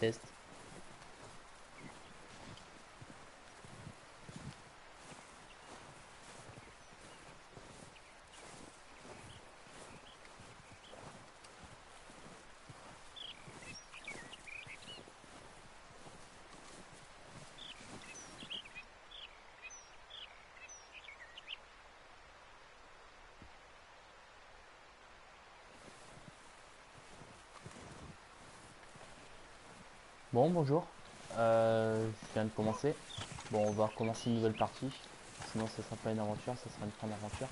Test. Bon, bonjour. Je viens de commencer. Bon, on va recommencer une nouvelle partie. Sinon, ce sera pas une aventure, ça sera une fin d'aventure.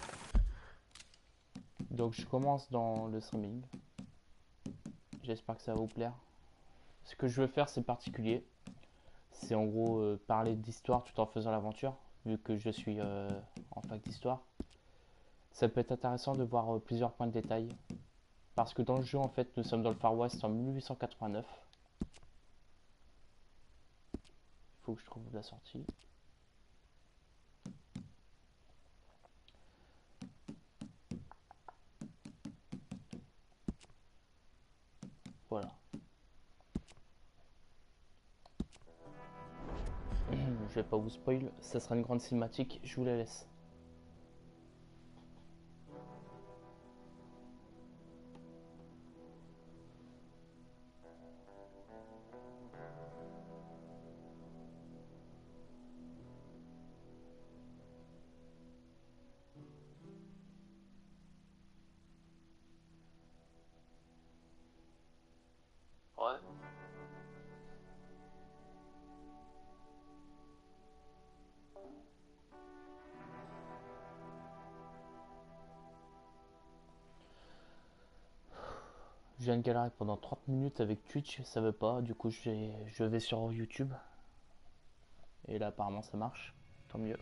Donc, je commence dans le streaming. J'espère que ça va vous plaire. Ce que je veux faire, c'est particulier. C'est en gros parler d'histoire tout en faisant l'aventure, vu que je suis en fac d'histoire. Ça peut être intéressant de voir plusieurs points de détail. Parce que dans le jeu, en fait, nous sommes dans le Far West en 1889. Il faut que je trouve la sortie. Voilà. Je vais pas vous spoil, ça sera une grande cinématique, je vous la laisse. Ouais. Je viens de galérer pendant 30 minutes avec Twitch, ça veut pas, du coup je vais sur YouTube. Et là apparemment ça marche, tant mieux.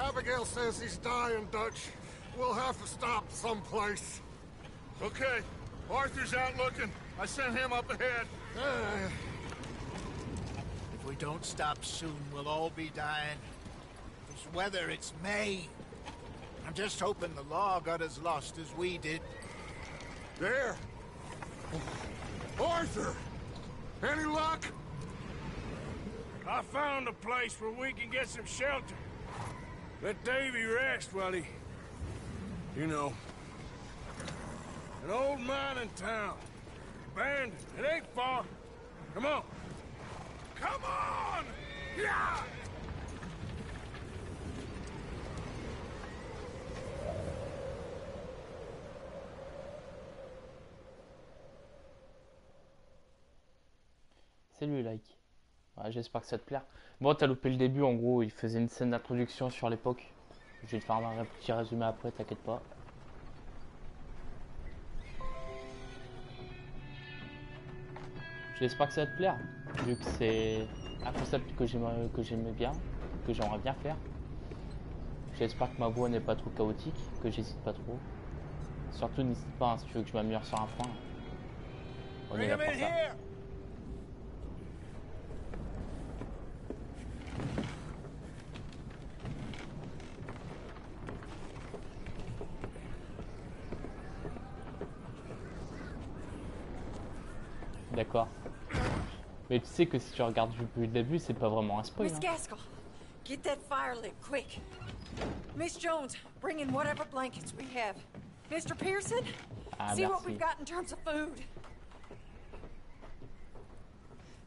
Abigail says he's dying, Dutch. We'll have to stop someplace. Okay. Arthur's out looking. I sent him up ahead. If we don't stop soon, we'll all be dying. This weather, it's May. I'm just hoping the law got as lost as we did. There. Arthur! Any luck? I found a place where we can get some shelter. Let Davy rest while he... You know. An old mining town. Abandoned. It ain't far. Come on. Come on! Yeah! Salut like. Ouais, j'espère que ça te plaît. Bon, t'as loupé le début, en gros, il faisait une scène d'introduction sur l'époque. Je vais te faire un petit résumé après, t'inquiète pas. J'espère que ça va te plaire, vu que c'est un concept que j'aimais bien, que j'aimerais bien faire. J'espère que ma voix n'est pas trop chaotique, que j'hésite pas trop. Surtout, n'hésite pas, hein, si tu veux que je m'améliore sur un point. On est Bring là him pour in ça. here! D'accord. Mais tu sais que si tu regardes depuis le début, c'est pas vraiment un spoil. Miss Hein. Gaskell, get that fire lit, quick. Miss Jones, bring in whatever blankets we have. Mr. Pearson, Ah, see what merci. we've got in terms of food.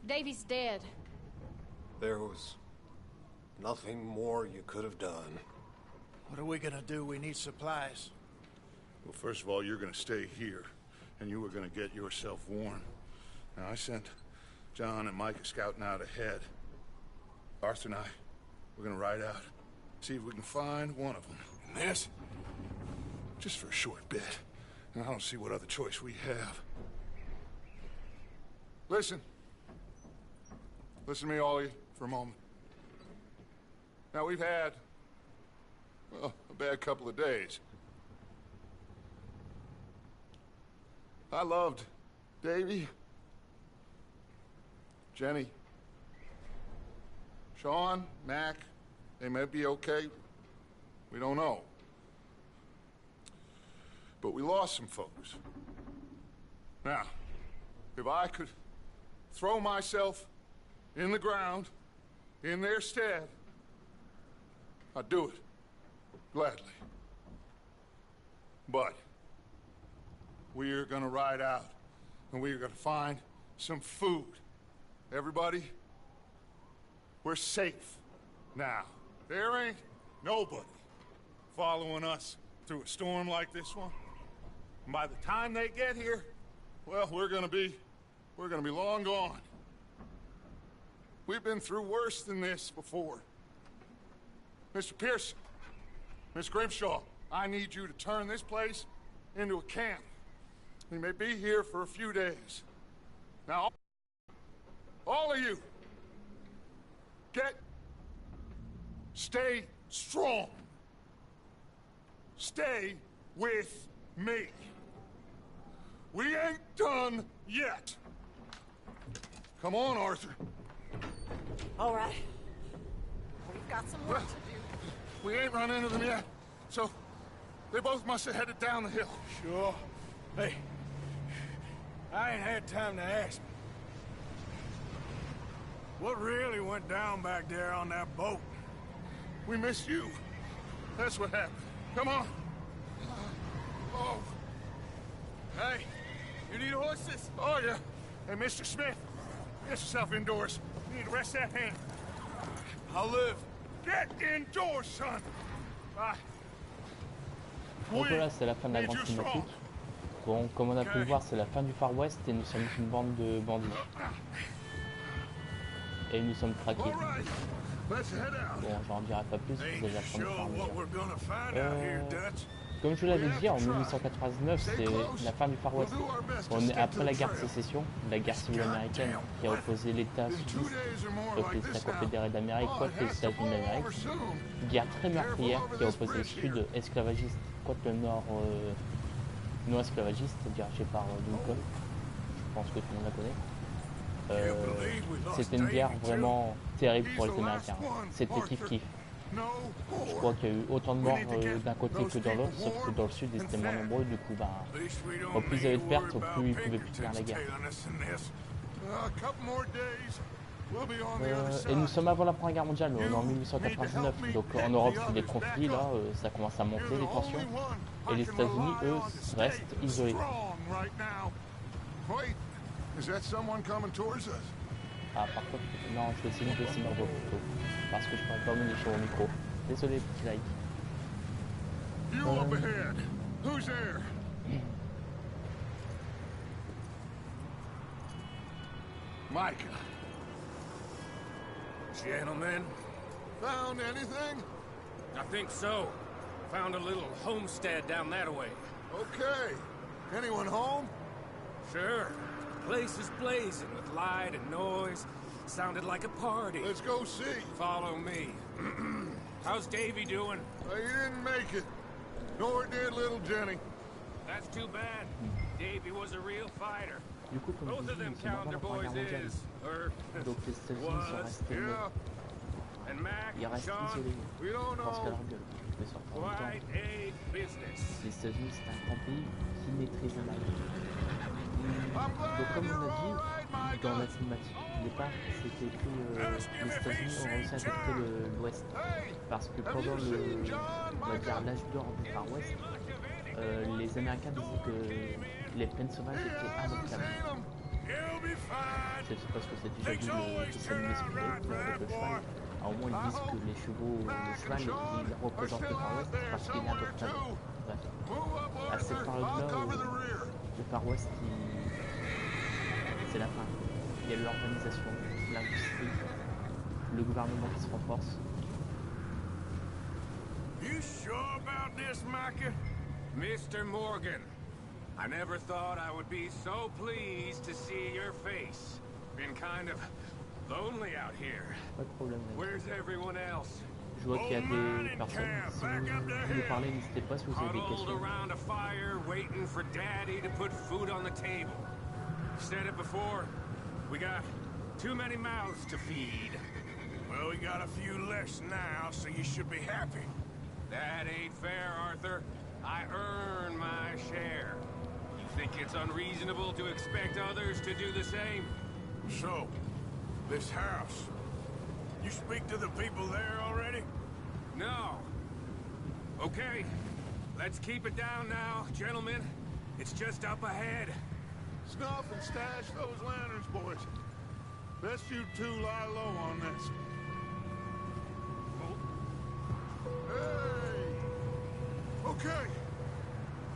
Davy's dead. There was nothing more you could have done. What are we gonna do? We need supplies. Well, first of all, you're gonna stay here, and you were gonna get yourself warm. Now, I sent John and Micah scouting out ahead. Arthur and I, we're gonna ride out, see if we can find one of them. And this? Just for a short bit. And I don't see what other choice we have. Listen. Listen to me, all of you, for a moment. Now, we've had, well, a bad couple of days. I loved Davy, Jenny, Sean, Mac. They may be okay. We don't know. But we lost some folks. Now, if I could throw myself in the ground in their stead, I'd do it gladly. But we're gonna ride out and we're gonna find some food. Everybody, we're safe now. There ain't nobody following us through a storm like this one. And by the time they get here, well, we're gonna be long gone. We've been through worse than this before. Mr. Pearson, Miss Grimshaw, I need you to turn this place into a camp. We may be here for a few days. Now, all of you, stay strong. Stay with me. We ain't done yet. Come on, Arthur. All right. We've got some work to do. We ain't run into them yet, so they both must have headed down the hill. Sure. Hey, I ain't had time to ask. What really went down back there on that boat? We missed you. That's what happened. Come on. Oh. Hey, you need horses? Oh, yeah. Hey, Mr. Smith, get yourself indoors. You need to rest that hand. I'll live. Get indoors, son. Bye. Donc voilà, c'est la fin de la grande cinématique. Bon, comme on a pu le voir, c'est la fin du Far West et nous sommes une bande de bandits. Et nous sommes traqués. All right. Let's head out. Bon, j'en dirai pas plus, vous allez Ain't apprendre sure par what mesure. we're gonna find out here, Dutch. Comme je l'avais dit, en 1889, c'est la fin du Far West. On est après la guerre de sécession, la guerre civile américaine qui a opposé l'État sudiste, donc les États confédérés d'Amérique contre les États-Unis d'Amérique. Guerre très meurtrière qui a opposé le sud esclavagiste contre le nord non esclavagiste, dirigé par Lincoln. Je pense que tout le monde la connaît. C'était une guerre vraiment terrible pour les Américains. C'était kiff-kiff. Je crois qu'il y a eu autant de morts d'un côté que dans l'autre, sauf que dans le sud ils étaient moins nombreux, du coup au plus il y avait de pertes, au plus ils pouvaient plus faire la guerre. Et nous sommes avant la Première Guerre mondiale, on est en 1899, donc en Europe c'est des conflits là, ça commence à monter les tensions, et les États-Unis eux restent isolés. Ah par contre, non je vais essayer de baisser ma voix plutôt, parce que je pourrais pas mener sur le micro. Désolé petit like. You up ahead. Who's there? Micah. Gentlemen, Found anything? I think so. Found a little homestead down that way. Okay. Anyone home? Sure. Place is blazing with light and noise. Sounded like a party. Let's go see. Follow me. How's Davy doing? He didn't make it. Nor did little Jenny. That's too bad. Davy was a real fighter. Du coup, comme Both je of dis, them ils sont morts count their dans la boys Première mondiale. is, or Donc les États-Unis sont was, restés Yeah, and Mac ils and restent Sean, isolés. we don't Parce qu'à know. leur gueule. Mais sur en même temps, quite a business. les États-Unis c'est un grand pays qui maîtrise mal. I'm Donc glad comme you're on a dit, all right, dans la Micah. cinématique du départ, c'était écrit les États-Unis ont réussi à attaquer l'Ouest. Hey, Parce que have pendant you seen le, John, on va dire Micah? l'âge d'or du Far West, les Américains disaient que les plaines sauvages He étaient hasn't abordables. seen him. He'll be fine. Je sais pas ce que c'est déjà vu Things le always dessin turn animé out Spirit right for avec that le cheval. boy. À un moment ils disent que les chevaux, le cheval il représente le Far West parce qu'il est adoptable. Bref, Move up, à cette Arthur. période-là I'll cover the où rear. le Far West c'est la fin. Il y a l'urbanisation, l'industrie, le gouvernement qui se renforce. You sure about this, Micah? Mr. Morgan, I never thought I would be so pleased to see your face. Been kind of lonely out here. Pas de problème. Where's everyone else? Je vois qu'il y a des personnes. Si vous voulez parler, n'hésitez pas si vous avez des Huddled questions. around a fire, waiting for Daddy to put food on the table. Said it before, we got too many mouths to feed. Well, we got a few less now, so you should be happy. That ain't fair, Arthur. I earn my share. You think it's unreasonable to expect others to do the same? So, this house, you speak to the people there already? No. Okay, let's keep it down now, gentlemen. It's just up ahead. Snuff and stash those lanterns, boys. Best you two lie low on this. Hey! Okay,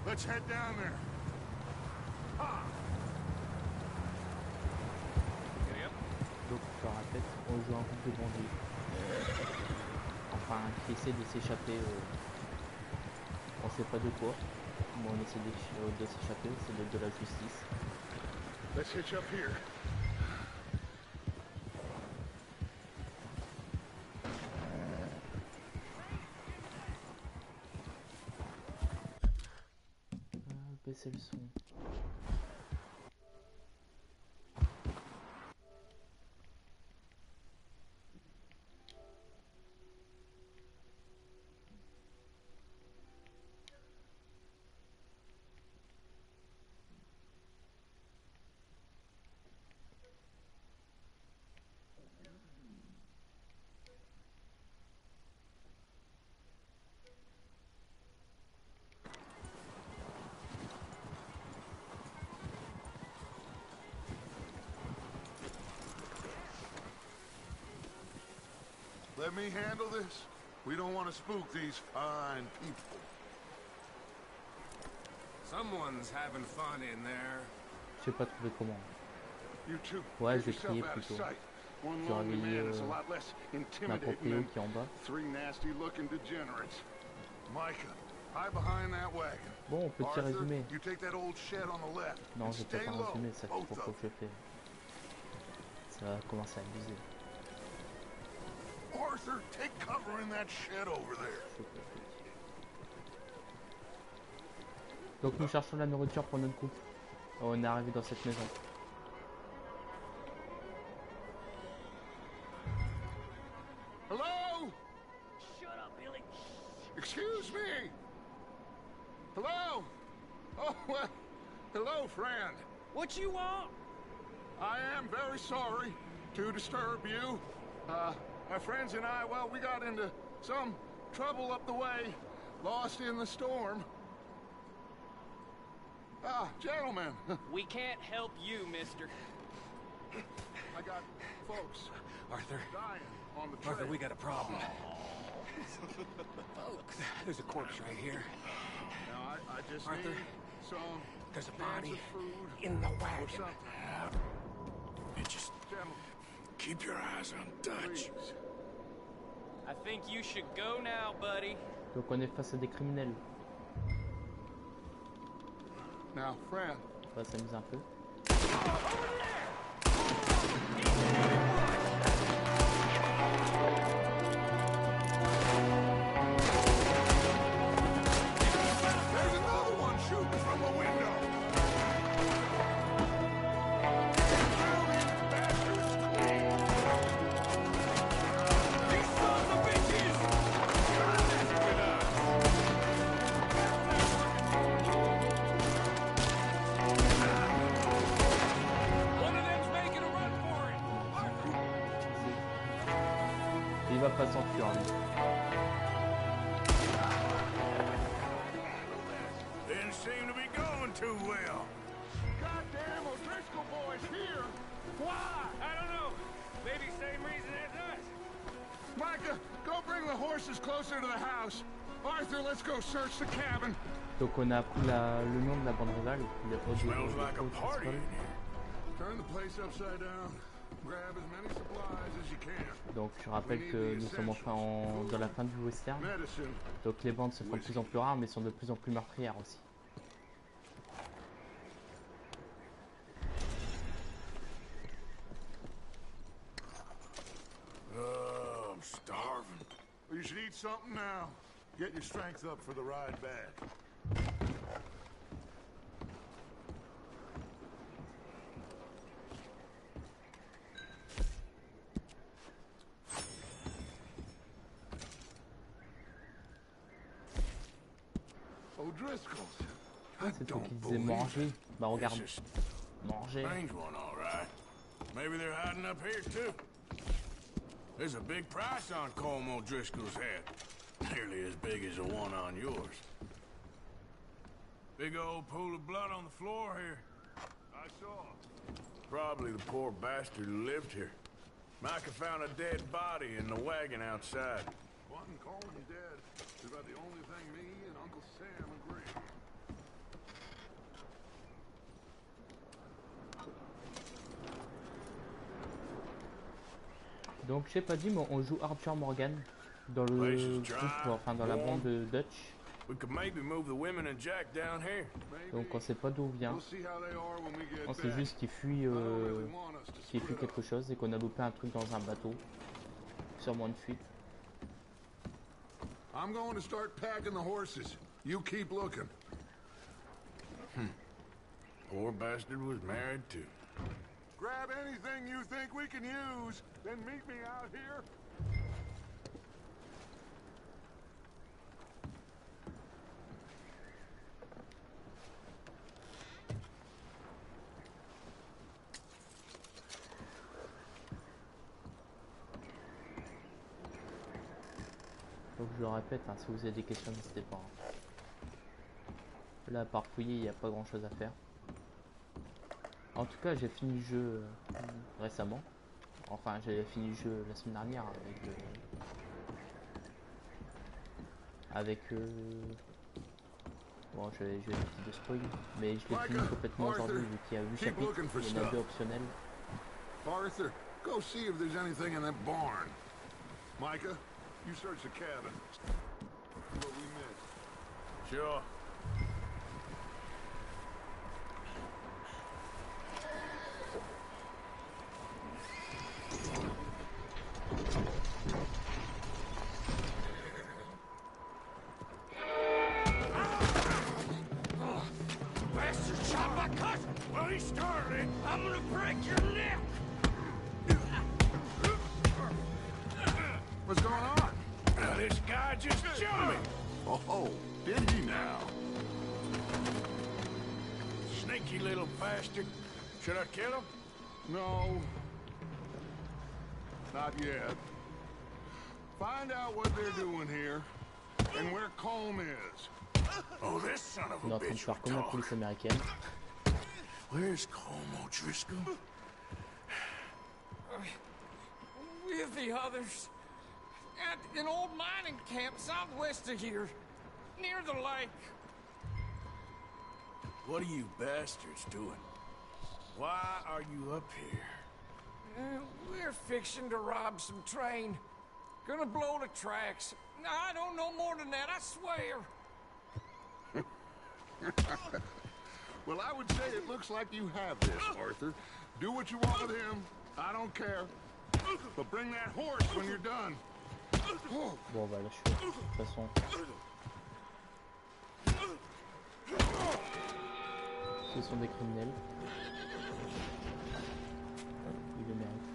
let's head down there. Ah. Donc, je te rappelle, on joue un groupe de bandits. Enfin, qui essaie de s'échapper. On sait pas de quoi. Mais on essaie de s'échapper, c'est de la justice. Let's hitch up here. Baisser le son. Let me handle this. We don't want to spook these fine people. Someone's having fun in there. Je sais pas trouver comment. You two, Ouais, get je vais yourself crier out of plutôt. sight. One Je vais lonely man réveiller is a lot less ma intimidating proprio than qui est en bas. three nasty-looking degenerates. Micah, hide behind that wagon. Bon, petit Arthur, résumé. you take that old shed on the left. Non, and je vais stay pas low, résumer, ça fait both trop of que je fais. Ça va commencer à abuser. Arthur, take cover in that shed over there. C'est pas petit. Donc nous cherchons la nourriture pour notre groupe. On est arrivé dans cette maison. Hello? Shut up, Billy. Excuse me. Hello? Oh, well, hello, friend. What you want? I am very sorry to disturb you. My friends and I, well, we got into some trouble up the way, lost in the storm. Ah, gentlemen, We can't help you, mister. I got folks Arthur, dying on the trail. Arthur, we got a problem. Folks, there's a corpse right here. Now, I just Arthur, need some there's a cans body of food in the or wagon. something. Just Gentlemen, keep your eyes on Dutch. please. I think you should go now, buddy. Donc on est face à des criminels. Now, friend, On va s'amuser un peu. there's another one shooting from va pas s'enfuir lui. Didn't seem to be going too well. Goddamn O'Driscoll boys here! Why? I don't know. Maybe same reason as us. Micah, go bring the horses closer to the house. Arthur, let's go search the cabin. Donc on a appris le nom de la bande rivale, le Smells like a party in O'Driscoll. here. Turn the place upside down. Grab as many supplies as you can. Donc je rappelle que nous sommes enfin dans la fin du western. Medicine. Donc les bandes se font de plus en plus rares mais sont de plus en plus meurtrières aussi. I'm starving. You should eat something now. Get your strength up for the ride back. O'Driscoll's. I C'est toi qui don't disais believe manger. Bah regarde, This is manger. strange one, all right. Maybe they're hiding up here, too. There's a big price on Colm O'Driscoll's head. Nearly as big as the one on yours. Big old pool of blood on the floor here. I saw. Probably the poor bastard who lived here. Micah found a dead body in the wagon outside. Wanting Coleman dead is about the only thing me and Uncle Sam agree. Donc j'ai pas dit mais on joue Arthur Morgan dans le groupe, enfin dans la bande de Dutch. We could maybe move the women and Jack down here. Donc on sait pas d'où vient. We'll see how they are when we get On sait back. juste qu'il fuit, I don't really want us to qu'il fuit split up. quelque chose et qu'on a loupé un truc dans un bateau. Sûrement une fuite. I'm going to start packing the horses. You keep looking. Poor bastard was married too. Grab anything you think we can use, then meet me out here. Donc je le répète, hein, si vous avez des questions, n'hésitez pas. Hein. Là, à part fouiller, il n'y a pas grand chose à faire. En tout cas, j'ai fini le jeu récemment. Enfin, j'ai fini le jeu la semaine dernière avec bon, je vais éviter de spoil, mais je l'ai fini complètement aujourd'hui vu qu'il y a 8 chapitres, il y en a 2 optionnels. Arthur, go see if there's anything in that barn. Micah, you search the cabin. What we missed. Sure. Bastard shot my cousin! Well, he started it. I'm gonna break your neck! What's going on? This guy just jumped me. Oh, did he now? Sneaky little bastard. Should I kill him? No. Not yet. Find out what they're doing here, and where Colm is. Oh, this son of On est a en train de bitch faire will comme la talk. police américaine. Where's Colm O'Driscoll? With the others. At an old mining camp southwest of here. Near the lake. What are you bastards doing? Why are you up here? We're fixing to rob some train. Gonna blow the tracks. I don't know more than that, I swear. Well, I would say it looks like you have this, Arthur. Do what you want with him. I don't care. But bring that horse when you're done. Bon, bah là je suis. De toute façon. Ce sont des criminels. Ils le méritent.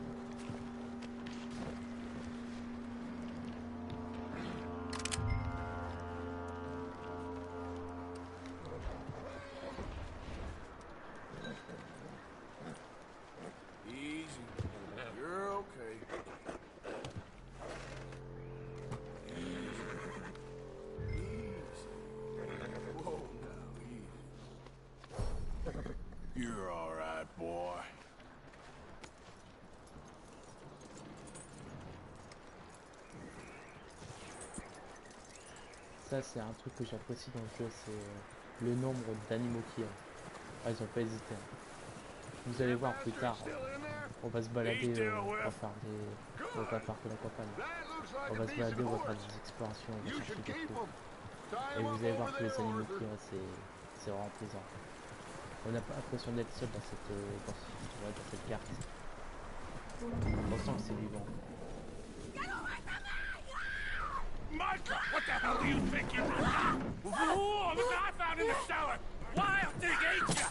Easy. You're okay. ça c'est un truc que j'apprécie dans le jeu, c'est le nombre d'animaux qu'il y a. Ah, ils ont pas hésité. Vous allez voir plus tard, on va se balader, on va faire des... On va pas faire que la campagne. On va se balader, on va faire des explorations, on va chercher des trucs. Et vous allez voir tous les animaux qu'il y a, c'est vraiment plaisant. On n'a pas l'impression d'être seul dans cette carte. On sent que c'est vivant. Micah, what the hell do you think you're doing? Whoa, look what I found in the cellar! Wild thing, ain't ya?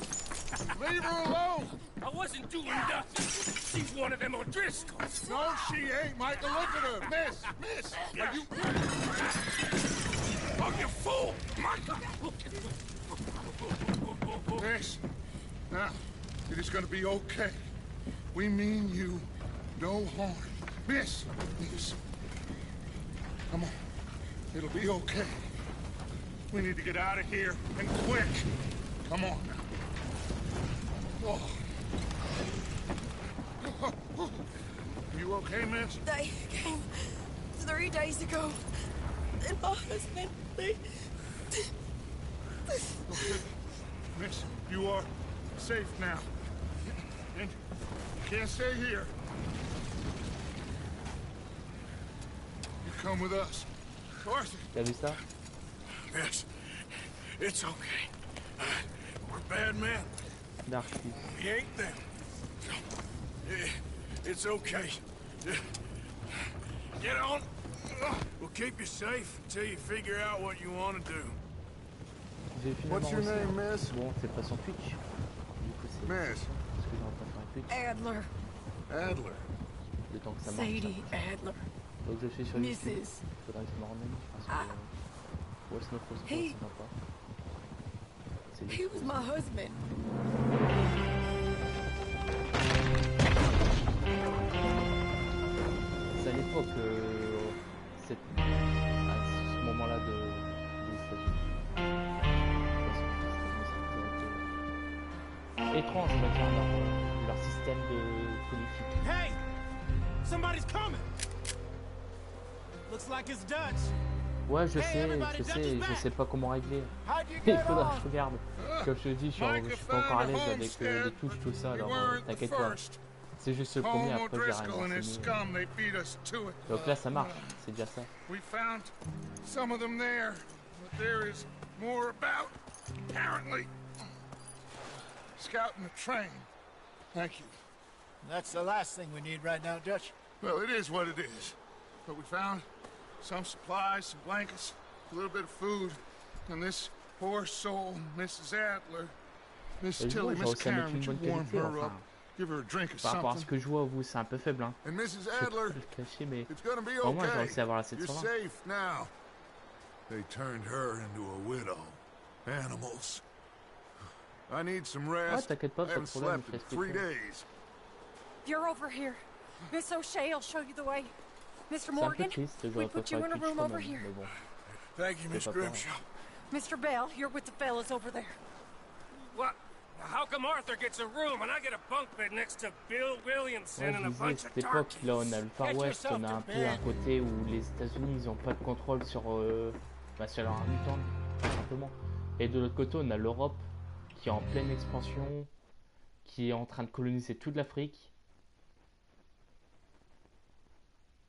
Leave her alone! I wasn't doing nothing. She's one of them O'Driscolls. No, she ain't, Micah. Look at her. Miss, are you... Oh, you fool! Micah! Miss, now, it is gonna be okay. We mean you no harm. Miss, come on. It'll be okay. We need to get out of here, and quick. Come on now. Oh. You okay, miss? They came 3 days ago. And my husband, they... Okay. Miss, you are safe now. And you can't stay here. You come with us. Arthur. T'as vu ça? Yes, it's okay. We're bad men. L'archi. We ain't them. It's okay. Get on. We'll keep you safe until you figure out what you want to do. J'ai finalement What's your réussi. name, miss? Bon, c'est pas son Twitch. Du coup, c'est Miss. parce que j'aurais pas fait un Twitch. Adler. Adler. Le temps que ça marche. Sadie Adler. Donc je suis sur YouTube. Mrs. Faudrait que je me remène. Parce que... Ouais, sinon faut se Hey. ça va pas. C'est He was my husband. C'est à l'époque, à ce moment-là des États-Unis. Étrange, on va dire, leur système de politique. Hey! Somebody's coming! Looks like it's Dutch. Ouais, je sais pas comment régler. Il faudra que je regarde. Comme je te dis, je suis pas encore à l'aise avec les touches, tout ça, alors t'inquiète pas. C'est juste le premier, après j'ai rien renseigné. Donc là ça marche, c'est déjà ça. We found some of them there, but there is more about, apparently. Scouting the train. Thank you. That's the last thing we need right now, Dutch. Well, it is what it is. But we found some supplies, some blankets, a little bit of food, and this poor soul, Mrs. Adler, Miss Tilly, Miss Karen, would you warm her up? Give her a drink or Par rapport à ce something. que je vois, vous, c'est un peu faible, hein. And Mrs. Je peux Adler, pas le cacher, mais it's gonna be au moins j'ai okay. réussi à avoir la You're 720. safe now. They turned her into a widow. Animals. I need some Ouais, rest. t'inquiète pas, I pas de haven't problème, slept je in t'explique. 3 days. You're over here. Miss O'Shea will show you the way. Mr. C'est un peu Morgan, triste, we j'aurais pas put fait you un in a Twitch room quand over même, here. mais bon. Thank you, Miss pas peur. Grimshaw. Mr. Bell, you're with the fellas over there. What? How come Arthur gets a room and I get a bunk bed next to Bill Williamson Ouais, and je a disais, bunch cette of époque, là, on a le darkies? Far Get West, yourself on a to un peu bed. un côté où les États-Unis, ils ont pas de contrôle sur, sur leur habitant, tout simplement. Et de l'autre côté, on a l'Europe qui est en pleine expansion, qui est en train de coloniser toute l'Afrique.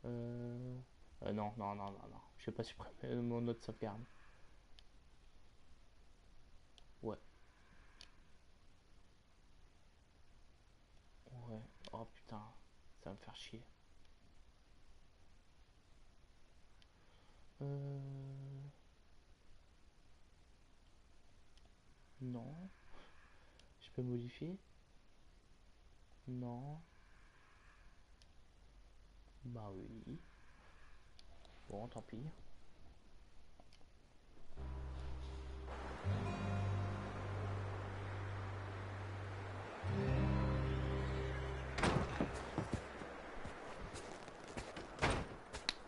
Non. Je vais pas supprimer mon autre sauvegarde. Ouais. Oh putain, ça va me faire chier. Non. Je peux modifier? Non. Bah oui. Bon, tant pis.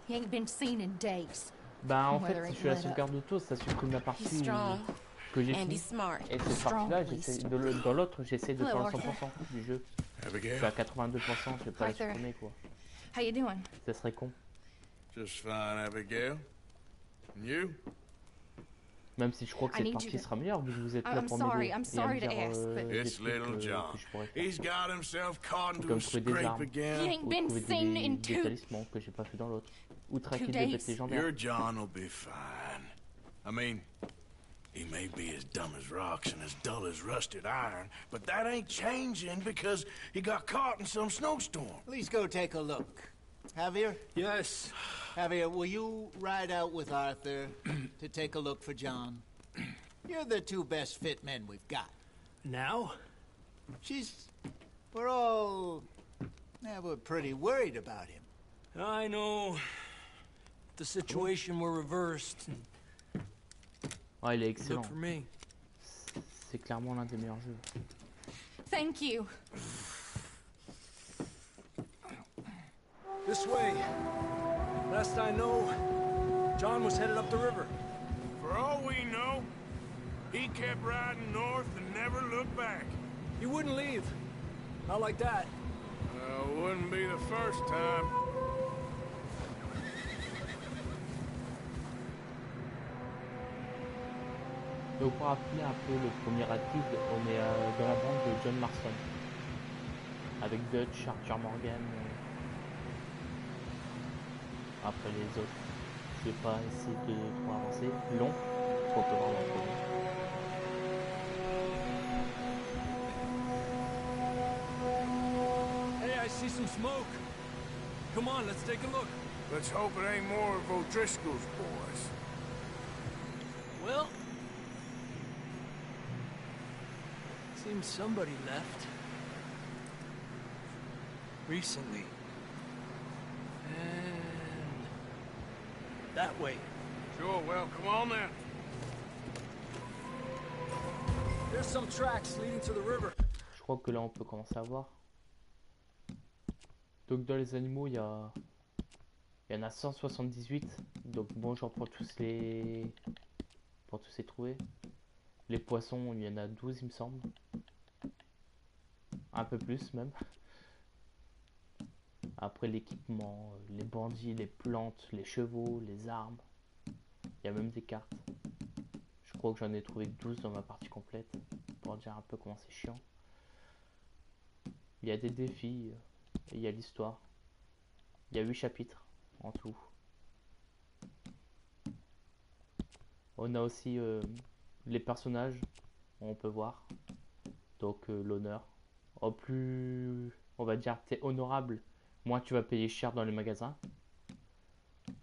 He ain't been seen in days. Bah en fait, Weather si ain't je fais la let up. sauvegarde d'auto, ça supprime la partie He's strong que j'ai and finie. he's smart. Et cette Strong, partie-là, please. dans l'autre, j'essaie de faire le Hello, 100% du jeu. Je Abigail? suis à 82%, je vais pas la Arthur. supprimer quoi. How you doing? Ça serait con. Just fine, Abigail. And you? Même si je crois que I cette need partie you to- sera meilleure, vu que vous êtes là I'm pour sorry, m'aider I'm et à me sorry to dire ask, but- des It's trucs little John. que je pourrais He's faire. got himself caught into Comme a trouver des scrape armes. He again. ain't Ou been trouver seen in des 2 talismans que j'ai pas fait dans l'autre. Ou traquer des days. bêtes légendaires. Your John will be fine. I mean, he may be as dumb as rocks and as dull as rusted iron, but that ain't changing because he got caught in some snowstorm. Please go take a look. Javier? Yes. Javier, will you ride out with Arthur to take a look for John? You're the 2 best fit men we've got. Now? We're all... Yeah, we're pretty worried about him. I know. If the situation were reversed. Ah, il est excellent. Look for me. C'est clairement l'un des meilleurs jeux. Thank you. This way. Last I know, John was headed up the river. For all we know, he kept riding north and never looked back. He wouldn't leave. Not like that. Wouldn't be the first time. Donc pour rappeler un peu le premier rapide, on est dans la bande de John Marston. Avec Dutch, Arthur Morgan. Après les autres. Je vais pas essayer de trop avancer. Long, on peut voir dans le premier. Hey, I see some smoke. Come on, let's take a look. Let's hope it ain't more of O'Driscoll's boys. Well... Seems somebody left. Recently. And... that way. Sure, well, come on then. There's some tracks leading to the river. Je crois que là on peut commencer à voir. Donc dans les animaux il y en a 178. Donc bon genre pour tous les trouver. Les poissons il y en a 12 il me semble. Un peu plus même. Après l'équipement, les bandits, les plantes, les chevaux, les armes. Il y a même des cartes. Je crois que j'en ai trouvé 12 dans ma partie complète. Pour dire un peu comment c'est chiant. Il y a des défis. Et il y a l'histoire. Il y a 8 chapitres en tout. On a aussi les personnages. On peut voir. Donc l'honneur. Au plus on va dire t'es honorable, moins tu vas payer cher dans les magasins.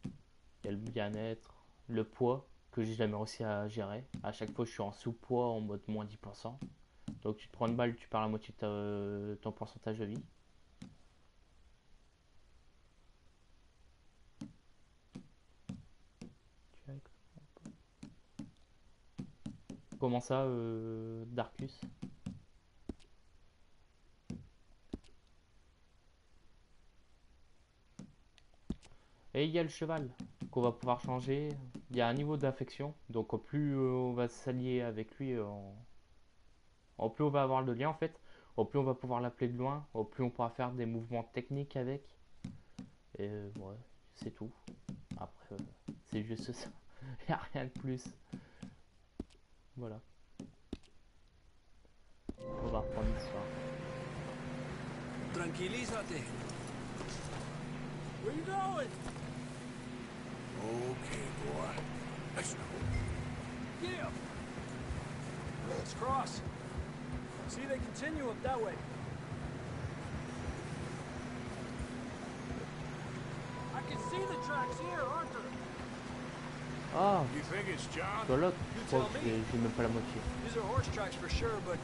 Il y a le bien-être, le poids que j'ai jamais réussi à gérer. À chaque fois je suis en sous-poids en mode moins 10%. Donc tu te prends une balle, tu perds la moitié de ton pourcentage de vie. Comment ça, Darkus? Et il y a le cheval qu'on va pouvoir changer. Il y a un niveau d'affection. Donc au plus on va s'allier avec lui, au plus on va avoir le lien en fait. Au plus on va pouvoir l'appeler de loin. Au plus on pourra faire des mouvements techniques avec. Et ouais, c'est tout. Après, c'est juste ça. Il n'y a rien de plus. Voilà. On va reprendre l'histoire. Tranquilízate. Where you going? Okay, boy. Let's go. Yeah. Let's cross. See, they continue up that way. I can see the tracks here, Arthur. Ah, You think it's John? sur l'autre, je crois que j'ai même pas la moitié. These are horse tracks for sure, but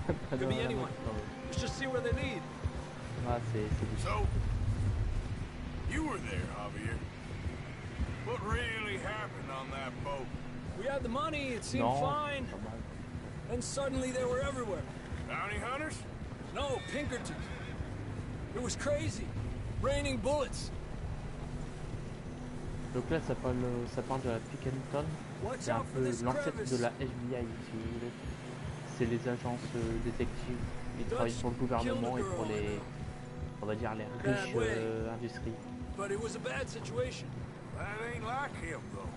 Pas could dans be la anyone. moitié, non, mais- Let's just see where they lead. Ah, c'est So, you were there, Javier. What really happened on that boat? We had the money, it seemed non, fine, pas mal. and suddenly they were everywhere. Bounty hunters? No, Pinkerton. It was crazy. Raining bullets. Donc là, ça parle de la Pinkerton. Watch C'est un out for peu this l'ancêtre crevice. de la FBI, si vous voulez. C'est les agences détectives. Ils travaillent pour le gouvernement et pour les, on va dire, les riches industries. But it was a bad situation. That ain't like him, though.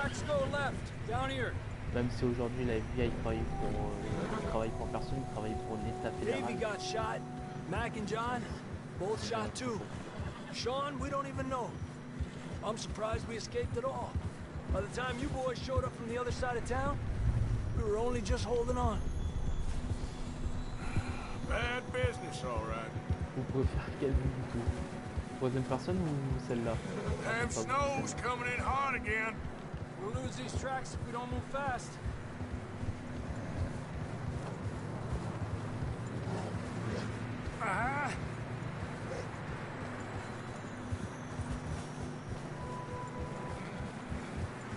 tracks go left, down here. Même si aujourd'hui la FBI il travaille pour personne, il travaille pour l'État Davey fédéral. got shot. Mac and John, both shot too. Sean, we don't even know. I'm surprised we escaped at all. By the time you boys showed up from the other side of town, we were only just holding on. Bad business, all right. Vous préférez quelle vue du tout? Troisième personne ou celle-là? Damn snow's coming in hard again. We'll lose these tracks if we don't move fast. Ah,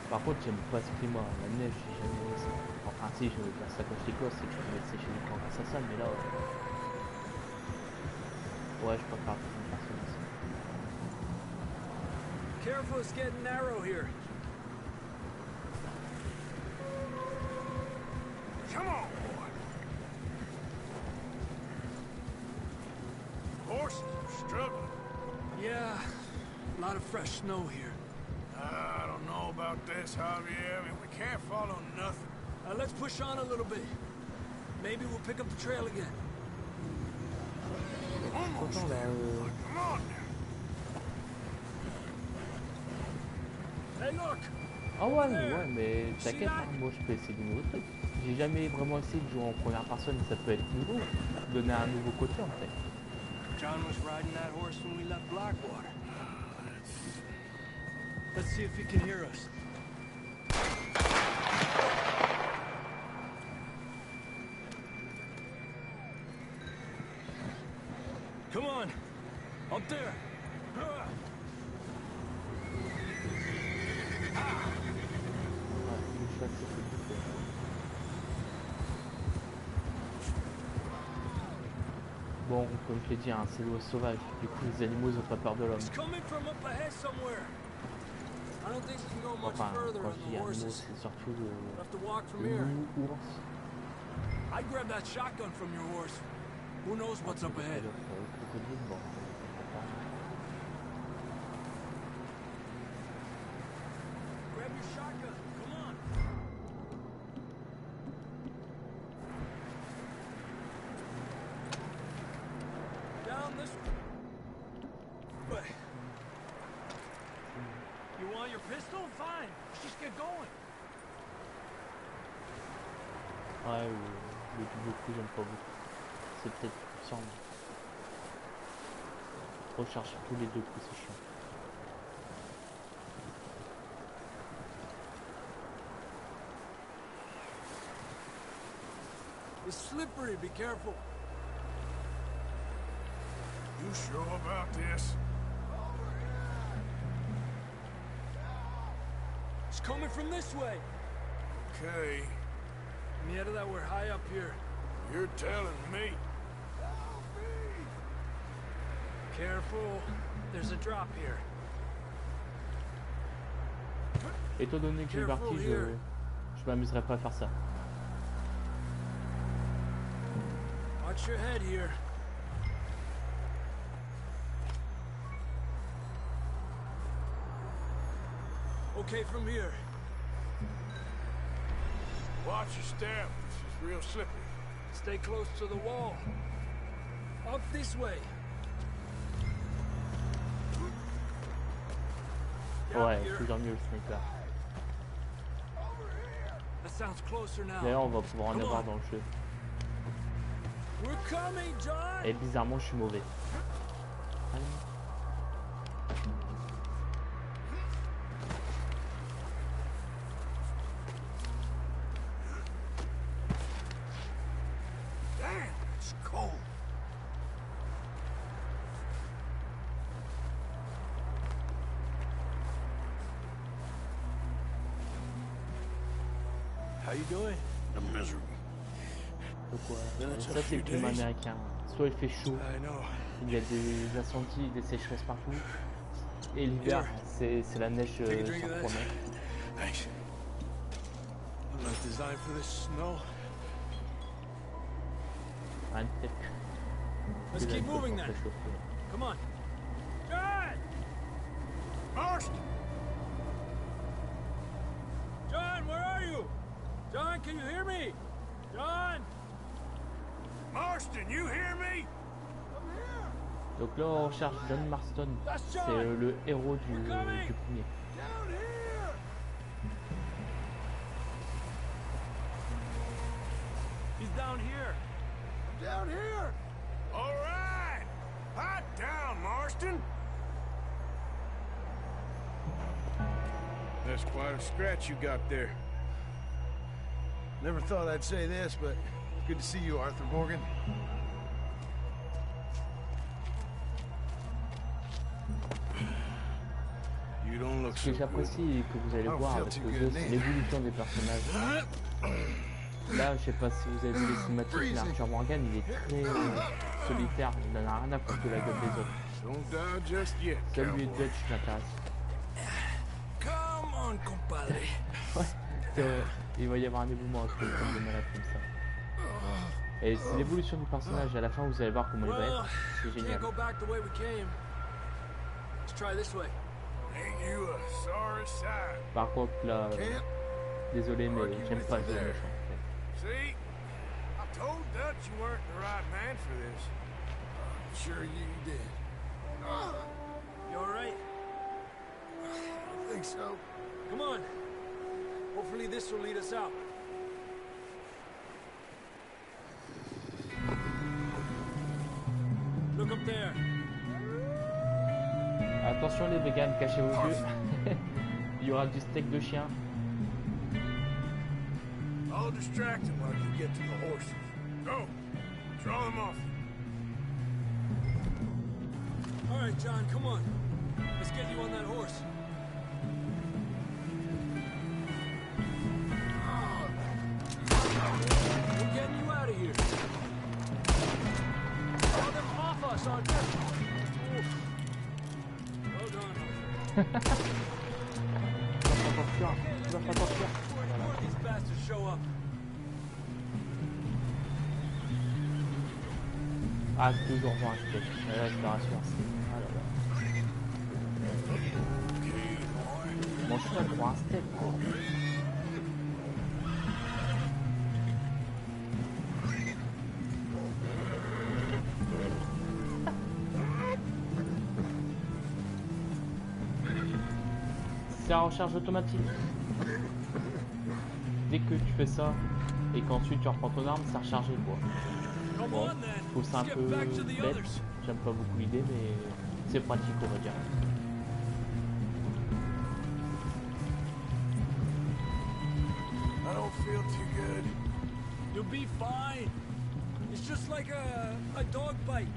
Par contre, j'aime pas ce climat. La neige, j'ai jamais aimé ça. Enfin, si, je veux dire ça quand j'étais gosse, c'est que je pouvais sécher les camps grâce à ça, mais là. Ouais, je préfère une personne aussi. Careful, it's getting narrow here. come on, boy. Horses are struggling. Yeah, a lot of fresh snow here. I don't know about this, Javier. I mean, we can't follow nothing. Let's push on a little bit. Maybe we'll pick up the trail again. Almost. Pourtant, là, Come on now. Hey, look! Ah ouais, mais t'inquiète, hein, moi je peux essayer de nouveaux trucs. J'ai jamais vraiment essayé de jouer en première personne, ça peut être nouveau. Donner un nouveau côté en fait. John was riding that horse when we left Blackwater. Let's see if he can hear us. Come on! Up there! Ouais, une fois que c'est fait. Bon, comme je l'ai dit, hein, c'est l'oiseau sauvage. Du coup, les animaux ils ont pas peur de l'homme. It's coming from up ahead somewhere. I don't think we can go much Enfin, further quand on je the dis animaux, horses. c'est surtout We'll have to walk from le here. loup, ours. I'd grab that shotgun from your horse. Who knows what's up ahead? Crocodile, bon. Grab your shotgun. Come on. Down this way. You want your pistol? Fine. Let's just get going. Ouais, le beaucoup, j'aime pas beaucoup. C'est peut-être puissant, mais... Recharge tous les deux coups, c'est chiant. It's slippery. Be careful. You sure about this? It's coming from this way. Okay, Mierda, that we're high up here. you're telling me. Careful. There's a drop here. Étant donné que j'ai le vertige, je m'amuserais pas à faire ça. Watch your head here. Okay, from here. Watch your step. This is real slippery. Stay close to the wall. Up this way. Down Ouais, here. toujours mieux le sniper. That sounds closer now. D'ailleurs, on va pouvoir en Come avoir on. dans le jeu. We're coming, John. Et bizarrement, je suis mauvais. Damn, it's cold. How you doing? I'm miserable. Pourquoi That's ça, a c'est few le climat days. américain. Soit il fait chaud, I know. il y a des incendies, des sécheresses partout. Et l'hiver, c'est la neige Take a drink of sur this. 3 mètres. Thanks. I'm not designed for this snow. Rien de tel. Let's Que keep la- moving pour then. réchauffer. Come on. John! First, can you hear me? John! Marston, you hear me? Donc là, on recherche John Marston. C'est le héros du premier. Down here! He's down here. Down here! All right! Hot down, Marston! That's quite a scratch you got there. Never thought I'd say this, but good to see you, Arthur Morgan. You don't look Ce so que good. j'apprécie et que vous allez voir avec le jeu, c'est l'évolution des personnages. Là, je sais pas si vous avez vu les cinématiques, mais Arthur Morgan, il est très solitaire, il n'en a rien à foutre de la gueule des autres. Don't die just yet, Seul lui cowboy. Dutch m'intéresse. Come on, compadre. Ouais, c'est vrai. Il va y avoir un évolution avec le malade comme ça. Et c'est l'évolution du personnage, à la fin vous allez voir comment il va être. C'est génial. Can't go back the way we came. Let's try this way. Ain't you a sorry sight? Par contre là, désolé mais j'aime pas jouer méchant. See? I told Dutch you weren't the right man for this. I'm sure you did. You alright? I think so. Come on. Hopefully this will lead us out. Look up there. Attention les véganes, cachez vos yeux. Il y aura du steak de chien. I'll distract him while you get to the horses. Go! Draw them off. All right, John, come on. Let's get you on that horse. We're getting you out of here. Draw them off us, Arthur. Well done. Tu vas pas t'enfuir. Before these bastards show up. Ah, toujours voir un steak. Là, je te rassure. Ah là là. Mange ça pour un steak, quoi. C'est en recharge automatique. Dès que tu fais ça et qu'ensuite tu reprends ton arme, c'est rechargé quoi. Bon, je trouve ça un peu bête, j'aime pas beaucoup l'idée mais c'est pratique on va dire. I don't feel too good. You'll be fine. It's just like a dog bite.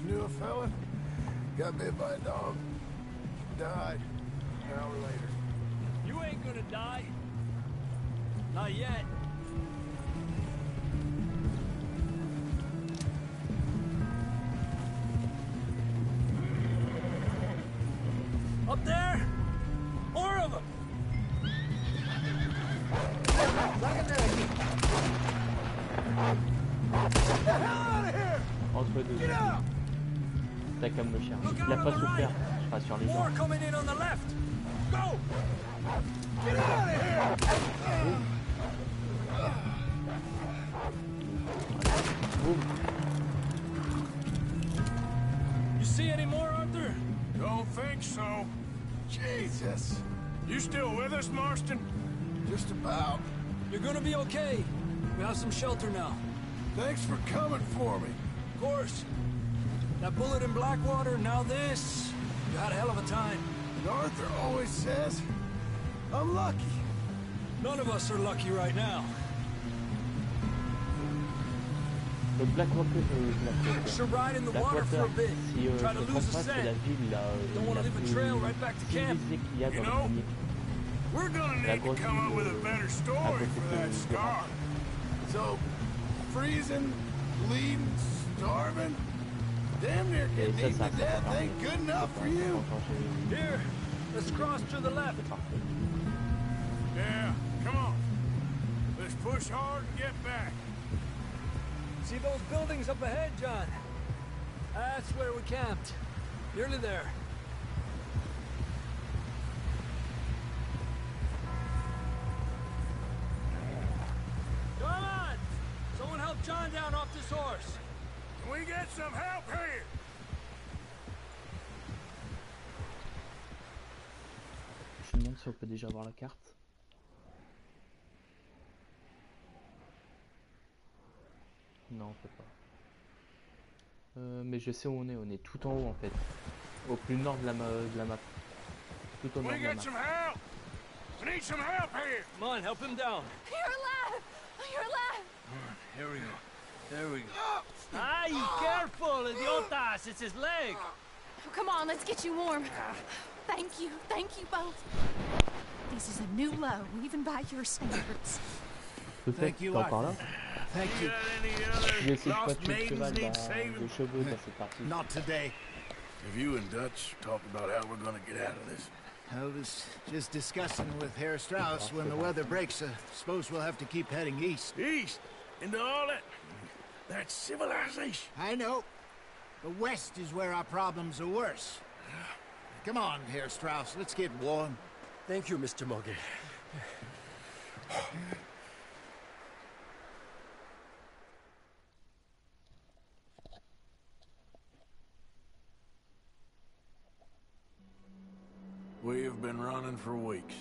You knew a fella? Got bit by a dog. Died. An hour later. You ain't gonna die. Not yet. Up there? More of them. Entre deux. T'as comme le chien. Il a pas souffert, je rassure les gens. More coming in on the left. Go! Get out of here! Boum. You see any more, Arthur? Don't think so. Jesus. You still with us, Marston? Just about. You're gonna be okay. We have some shelter now. Thanks for coming for me. Of course. That bullet in Blackwater, now this. You had a hell of a time. And Arthur always says, I'm lucky. None of us are lucky right now. Le Blackwater, Should ride in the water for a bit. si je Try to ne me lose trompe a pas, c'est la scent. ville la Don't want to leave a trail right back to camp. civilisée qu'il y a dans You le know, premier. We're gonna La need to grosse come up ville with a better story for that scar. So, freezing, bleeding, starving, damn near Et getting ça, eaten to death ain't good enough for you. Here, let's cross to the left. Yeah, come on. Let's push hard and get back. See those buildings up ahead, John? That's where we camped. Nearly there. source. Can we get some help here? Je me demande si on peut déjà voir la carte. Non, on peut pas. Mais je sais où on est. On est tout en haut en fait. Au plus nord de la map. Tout au nord We de la get map. some help. We need some help here. Come on, help him down. You're alive! You're alive! Here we go. There we go. Ay, careful, idiotas! It's his leg. Oh, come on, let's get you warm. Thank you both. This is a new low, even by your standards. Peut-être t'es encore là. Thank you. Je vais essayer de pas tuer le cheval de chevaux dans cette partie. Not today. Have you and Dutch talked about how we're gonna get out of this? I was just discussing with Herr Strauss when the weather breaks. Suppose we'll have to keep heading east. East? Into all that... That's civilization. I know. The west is where our problems are worse. Come on, Herr Strauss, let's get warm. Thank you, Mr. Morgan. We have been running for weeks.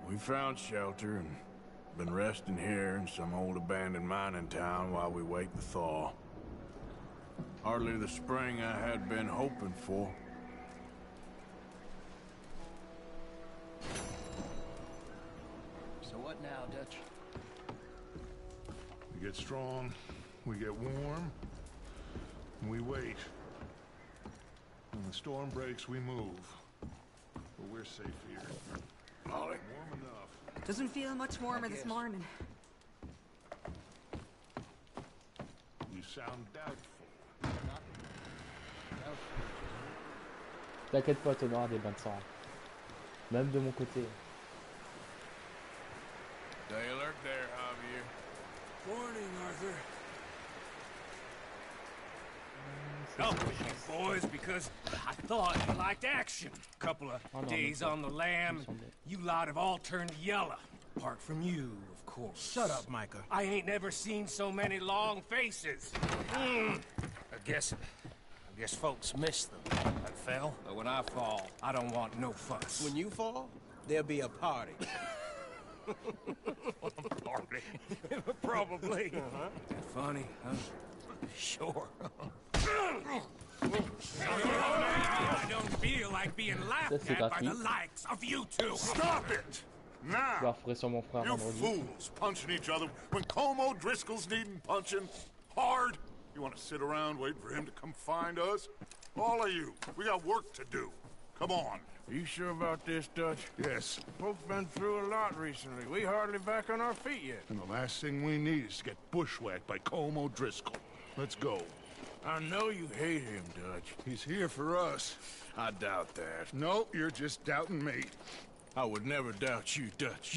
We found shelter and been resting here in some old abandoned mining town while we wait the thaw. Hardly the spring I had been hoping for. So what now, Dutch? We get strong, we get warm, and we wait. When the storm breaks, we move. But we're safe here. Molly. Warm enough. Doesn't feel much warmer this morning. You sound doubtful. T'inquiète pas, t'en auras des bains de sang. Même de mon côté. Stay alert there, Javier. Morning, Arthur. Help with you boys because I thought you liked action. Couple of days on the lam, you lot have all turned yellow. Apart from you, of course. Shut up, Micah. I ain't never seen so many long faces. I guess folks miss them. I fell, but when I fall, I don't want no fuss. When you fall, there'll be a party. Party? Probably. Funny, huh? Sure. I don't feel like being laughed at by the likes of you two. Stop it! Je Now! leur sur mon frère You vendredi. fools punching each other when Como Driscoll's needing punching hard. You want to sit around waiting for him to come find us? All of you, we got work to do. Come on. Are you sure about this, Dutch? Yes. Both been through a lot recently. We hardly back on our feet yet. And the last thing we need is to get bushwhacked by Como Driscoll. Let's go. I know you hate him, Dutch. He's here for us. I doubt that. No, you're just doubting me. I would never doubt you, Dutch.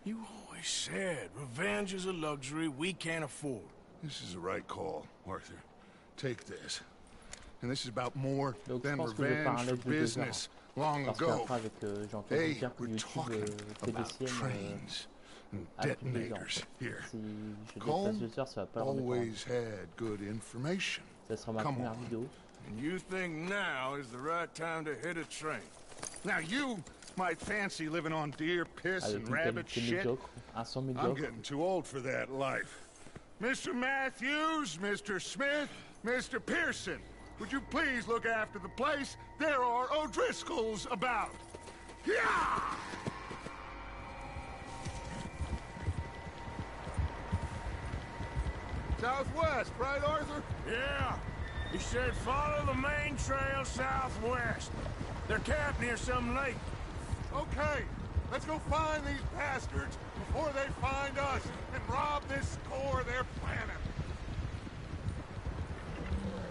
You always said revenge is a luxury we can't afford. This is the right call, Arthur. Take this. And this is about more Donc, je than pense que je vais revenge parler for de 2 heures. business long Parce ago. qu'après, avec j'ai entendu Hey, dire que we're YouTube talking fait des about siennes trains and avec 2 heures. detonators here. Si je dépasse Colm 2 heures, ça va pas leur mettre always had good information. Ça sera ma Come première on. vidéo. And you think now is the right time to hit a train? Now you might fancy living on deer piss Avec and une rabbit qualité shit. médiocre, un son I'm médiocre. getting too old for that life. Mr. Matthews, Mr. Smith, Mr. Pearson, would you please look after the place? There are O'Driscolls about. Yeah! Southwest, right, Arthur? Yeah. He said follow the main trail southwest. They're camped near some lake. Okay, let's go find these bastards before they find us and rob this core they're planning.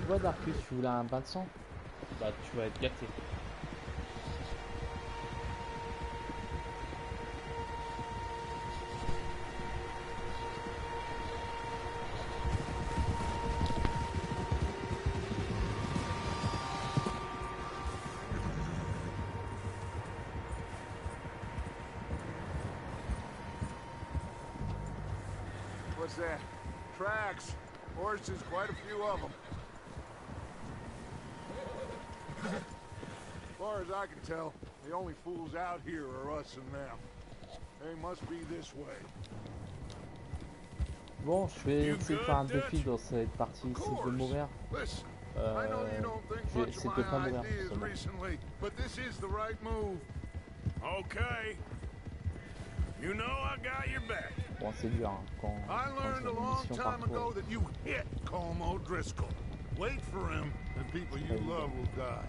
Tu vois, Darkus, tu voulais un bain de sang? Bah, tu vas être gâté. What's that? tracks. Horses, quite a few of them. As far as I can tell, the only fools out here are us and them. They must be this way. Bon, je vais essayer de faire un défi dans cette partie ici de mourir. Je vais essayer de pas mourir seulement. Okay. You know I got your back. Bon, c'est dur hein, quand learned a long time ago that you hit Colm O'Driscoll. Wait for him, and people you love will die.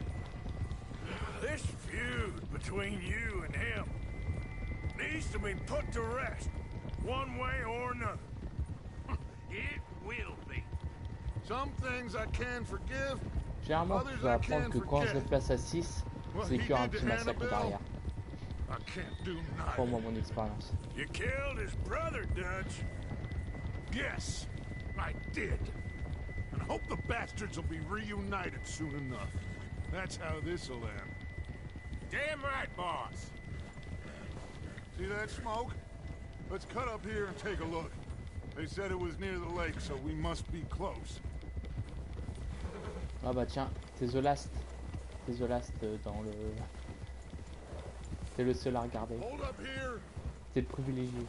This feud between you and him needs to be put to rest, one way or another. It will be. Some things I can forgive. Généralement, tu vas apprendre que quand je le place à 6, c'est qu'il y aura un petit massacre derrière. Pour moi, mon expérience. You killed his brother, Dutch. Yes, I did. And hope the bastards will be reunited soon enough. That's how this'll end. Damn right, boss. See that smoke? Let's cut up here and take a look. They said it was near the lake, so we must be close. Ah bah tiens, t'es the last. T'es the last dans le... T'es le seul à regarder. T'es le privilégié.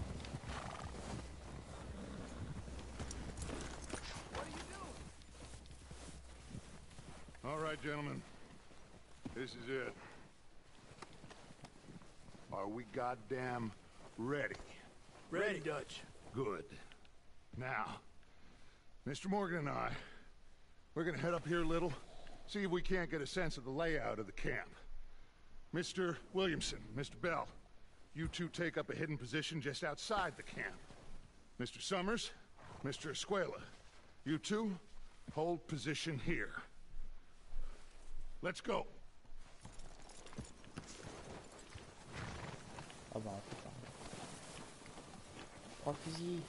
All right, gentlemen. This is it. Are we goddamn ready? Ready, Dutch. Good. Now, Mr. Morgan and I, we're gonna head up here a little, see if we can't get a sense of the layout of the camp. Mr. Williamson, Mr. Bell, you two take up a hidden position just outside the camp. Mr. Summers, Mr. Escuela, you two hold position here. Let's go. Ah bah putain. 3 fusils.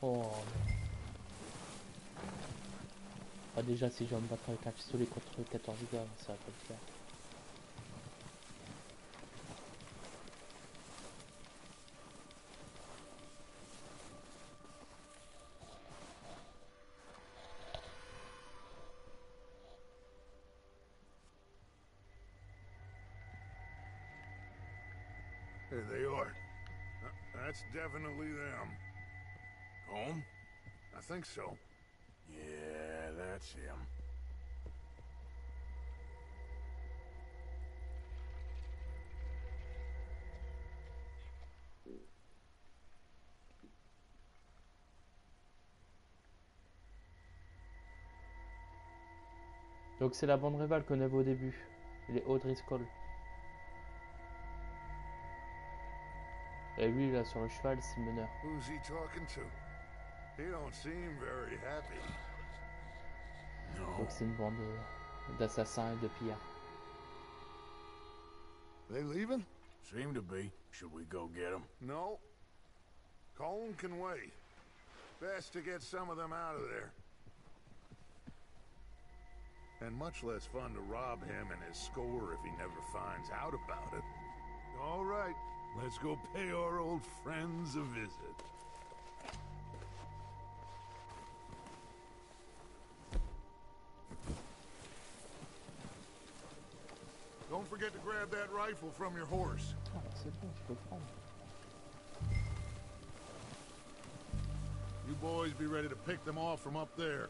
Oh. Ah déjà si je vais me battre avec un pistolet contre 14 gars, ça va pas le faire. There they are. That's definitely them. Home? I think so. Yeah, that's him. Donc c'est la bande rivale qu'on avait au début, les O'Driscoll. Et lui là sur le cheval, c'est le meneur. Who's he talking to? He don't seem very happy. Donc c'est une bande d'assassins et de pillards. They leaving? Seem to be. Should we go get them? No. Colm can wait. Best to get some of them out of there. And much less fun to rob him and his score if he never finds out about it. All right, let's go pay our old friends a visit. Don't forget to grab that rifle from your horse. Ah, c'est bon, je peux le prendre. You boys be ready to pick them off from up there.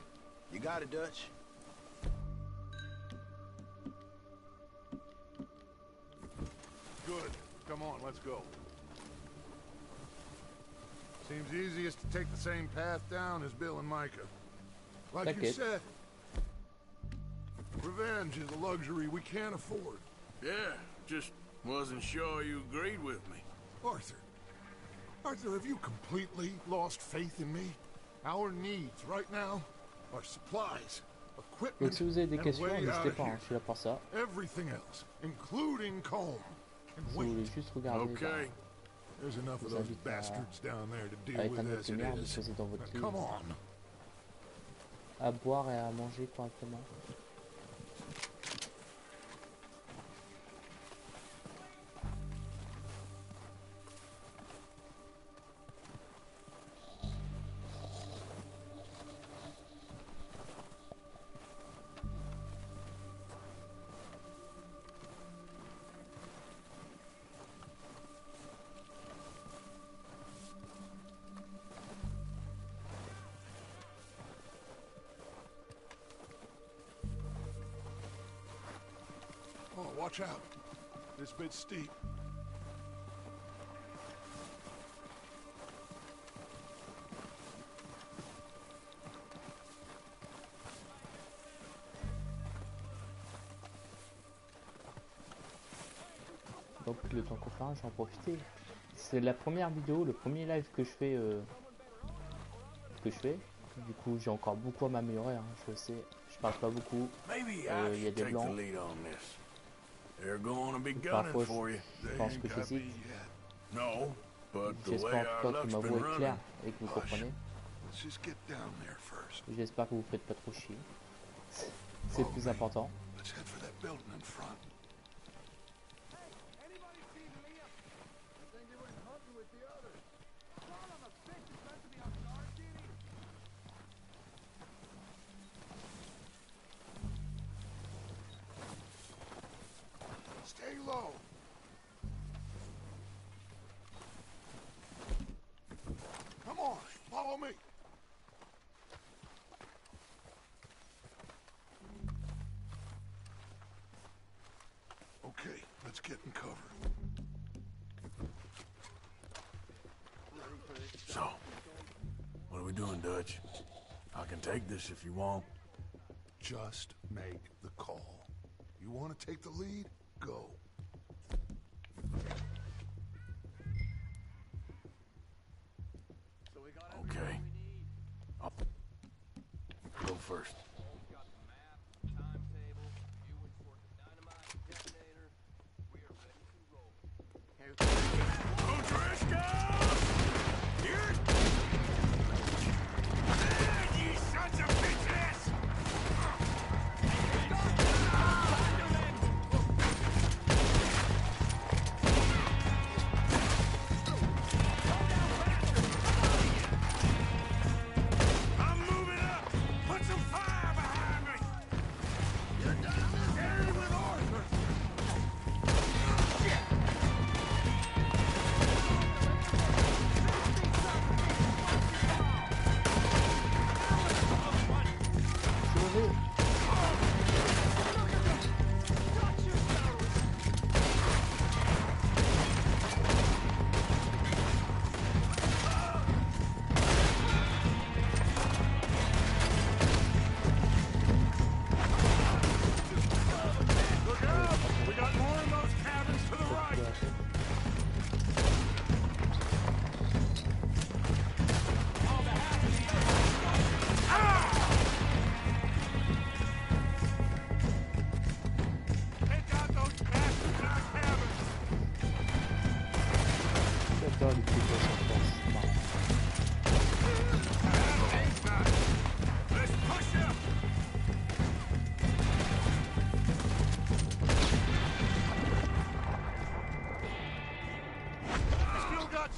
You got it, Dutch. Good. Come on, let's go. Seems easiest to take the same path down as Bill and Micah. Like you said, revenge is a luxury we can't afford. Yeah, just wasn't sure you agreed with me. Arthur, have you completely lost faith in me? Our needs right now are supplies, equipment, Donc si vous avez des questions, and way n'hésitez out pas, of hein, je suis là pour ça. everything else, including Colm. Si vous voulez juste regarder, Okay. There's enough of those bastards down there to deal with as it is. Now, come on. À boire et à manger correctement. Oh, watch out. This bit's steep. Donc le temps qu'on fait, j'en profiter. C'est la première vidéo, le premier live que je fais. Du coup, j'ai encore beaucoup à m'améliorer. Hein. Je sais, je parle pas beaucoup. Il y a des blancs. Parfois, je pense que j'hésite. J'espère en tout cas que ma voix est claire et que vous comprenez. J'espère que vous faites pas trop chier. C'est le plus important. Stay low. Come on, follow me. Okay, let's get in cover. So, what are we doing, Dutch? I can take this if you want. Just make the call. You want to take the lead? Go. Okay. I'll go first.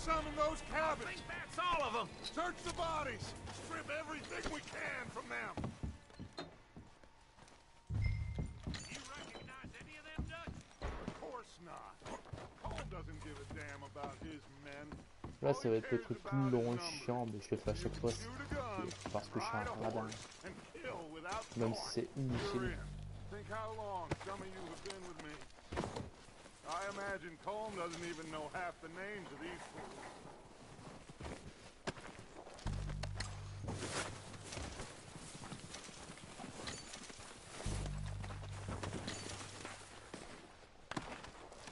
Some in those cabins. I think that's all of them. Search the bodies. Strip everything we can from them. You recognize any of them, Dutch? Of course not. Cole doesn't give a damn about his men. Là, ça va être le truc plus long et chiant, mais je le fais à chaque fois parce que je suis un radin. Même si c'est inutile. Think how long some of you have been with me. I imagine Colm doesn't even know half the names of these fools.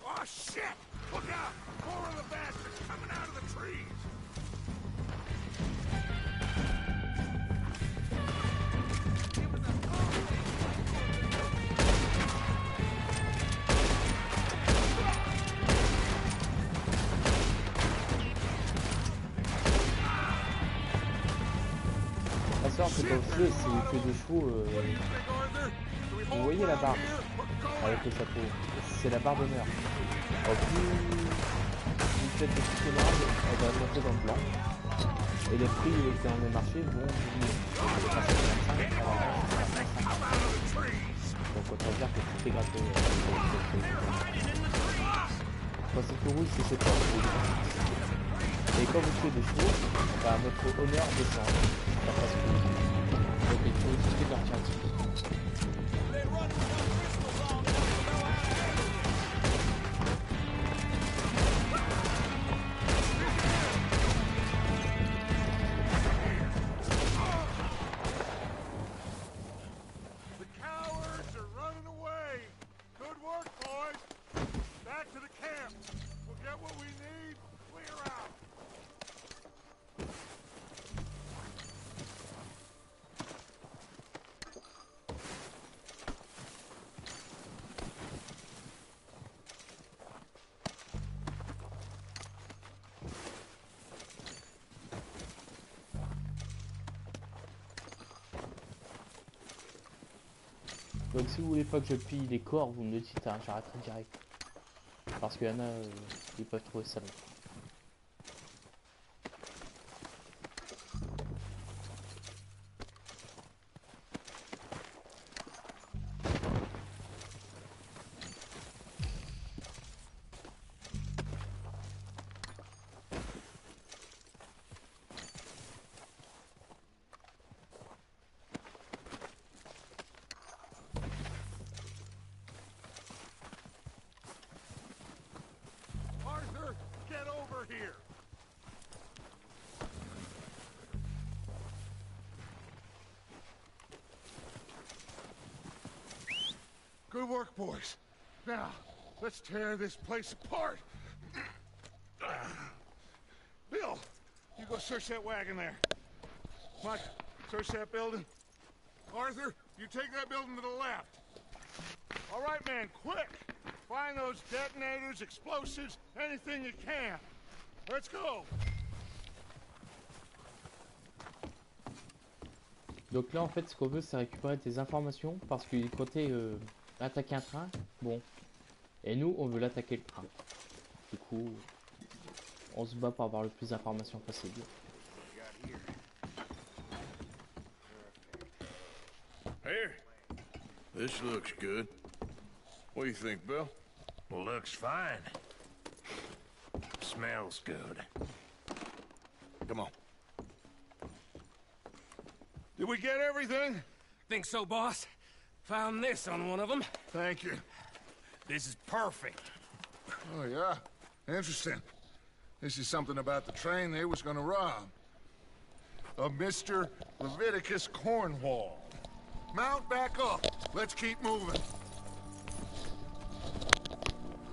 Oh, shit! Look out! More of the bastards coming out of the trees! C'est pas le jeu, c'est que de chevaux. Vous voyez la barbe avec le chapeau, c'est la barre d'honneur. Plus vous faites des petites barbe, elle va monter dans le blanc. Et les prix dans les marchés vont diminuer. Donc autant dire que tout est gratuit. Quand c'est tout rouge, c'est pas. Et quand vous tuez des chevaux, bah, votre honneur descend. Donc il faut utiliser leur un petit peu. Back to the camp. We'll get what we need. Clear out. Donc si vous voulez pas que je pille les corps, vous me le dites, hein, j'arrêterai direct. Parce qu'il y en a, ils peuvent trouver ça long. Good work, boys. Now, let's tear this place apart. Bill, you go search that wagon there. Mike, search that building. Arthur, you take that building to the left. All right, man, quick. Find those detonators, explosives, anything you can. Let's go. Donc là, en fait, ce qu'on veut, c'est récupérer des informations parce qu'il comptait attaquer un train. Bon. Et nous, on veut l'attaquer le train. Du coup, on se bat pour avoir le plus d'informations possible. Here. This looks good. What do you think, Bill? Looks fine. Smells good. Come on. Did we get everything? Think so, boss. Found this on one of them. Thank you. This is perfect. Oh, yeah? Interesting. This is something about the train they was gonna rob. Of Mr. Leviticus Cornwall. Mount back up. Let's keep moving.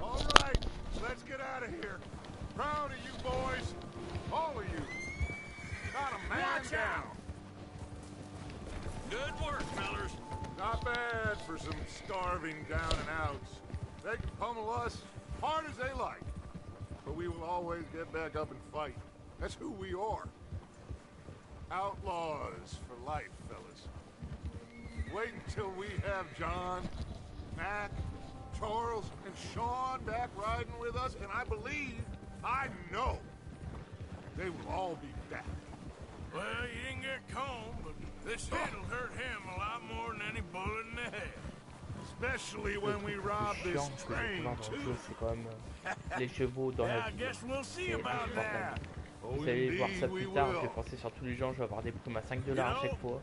All right, let's get out of here. Proud of you boys. All of you. Not a man Watch down. out. Good work, fellers. Not bad for some starving down and outs. They can pummel us hard as they like. But we will always get back up and fight. That's who we are. Outlaws for life, fellas. Wait until we have John, Mac, Charles, and Sean back riding with us, and I believe, I know, they will all be back. Well, you didn't get Combe, but this hit'll hurt him a lot more than any bullet in the head. Especially when we rob this train, too. C'est quand même les chevaux dans la vie. C'est important. Vous allez voir ça plus tard, je vais penser sur tous les gens, je vais avoir des primes à 5 $ à chaque fois.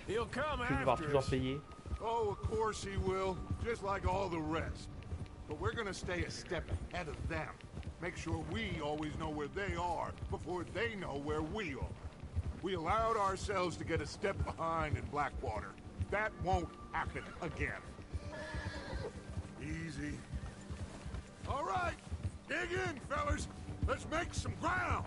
Je vais devoir toujours payer. Oh, of course he will, just like all the rest. But we're gonna stay a step ahead of them. Make sure we always know where they are before they know where we are. We allowed ourselves to get a step behind in Blackwater. That won't happen again. Easy. All right, dig in, fellas. Let's make some ground.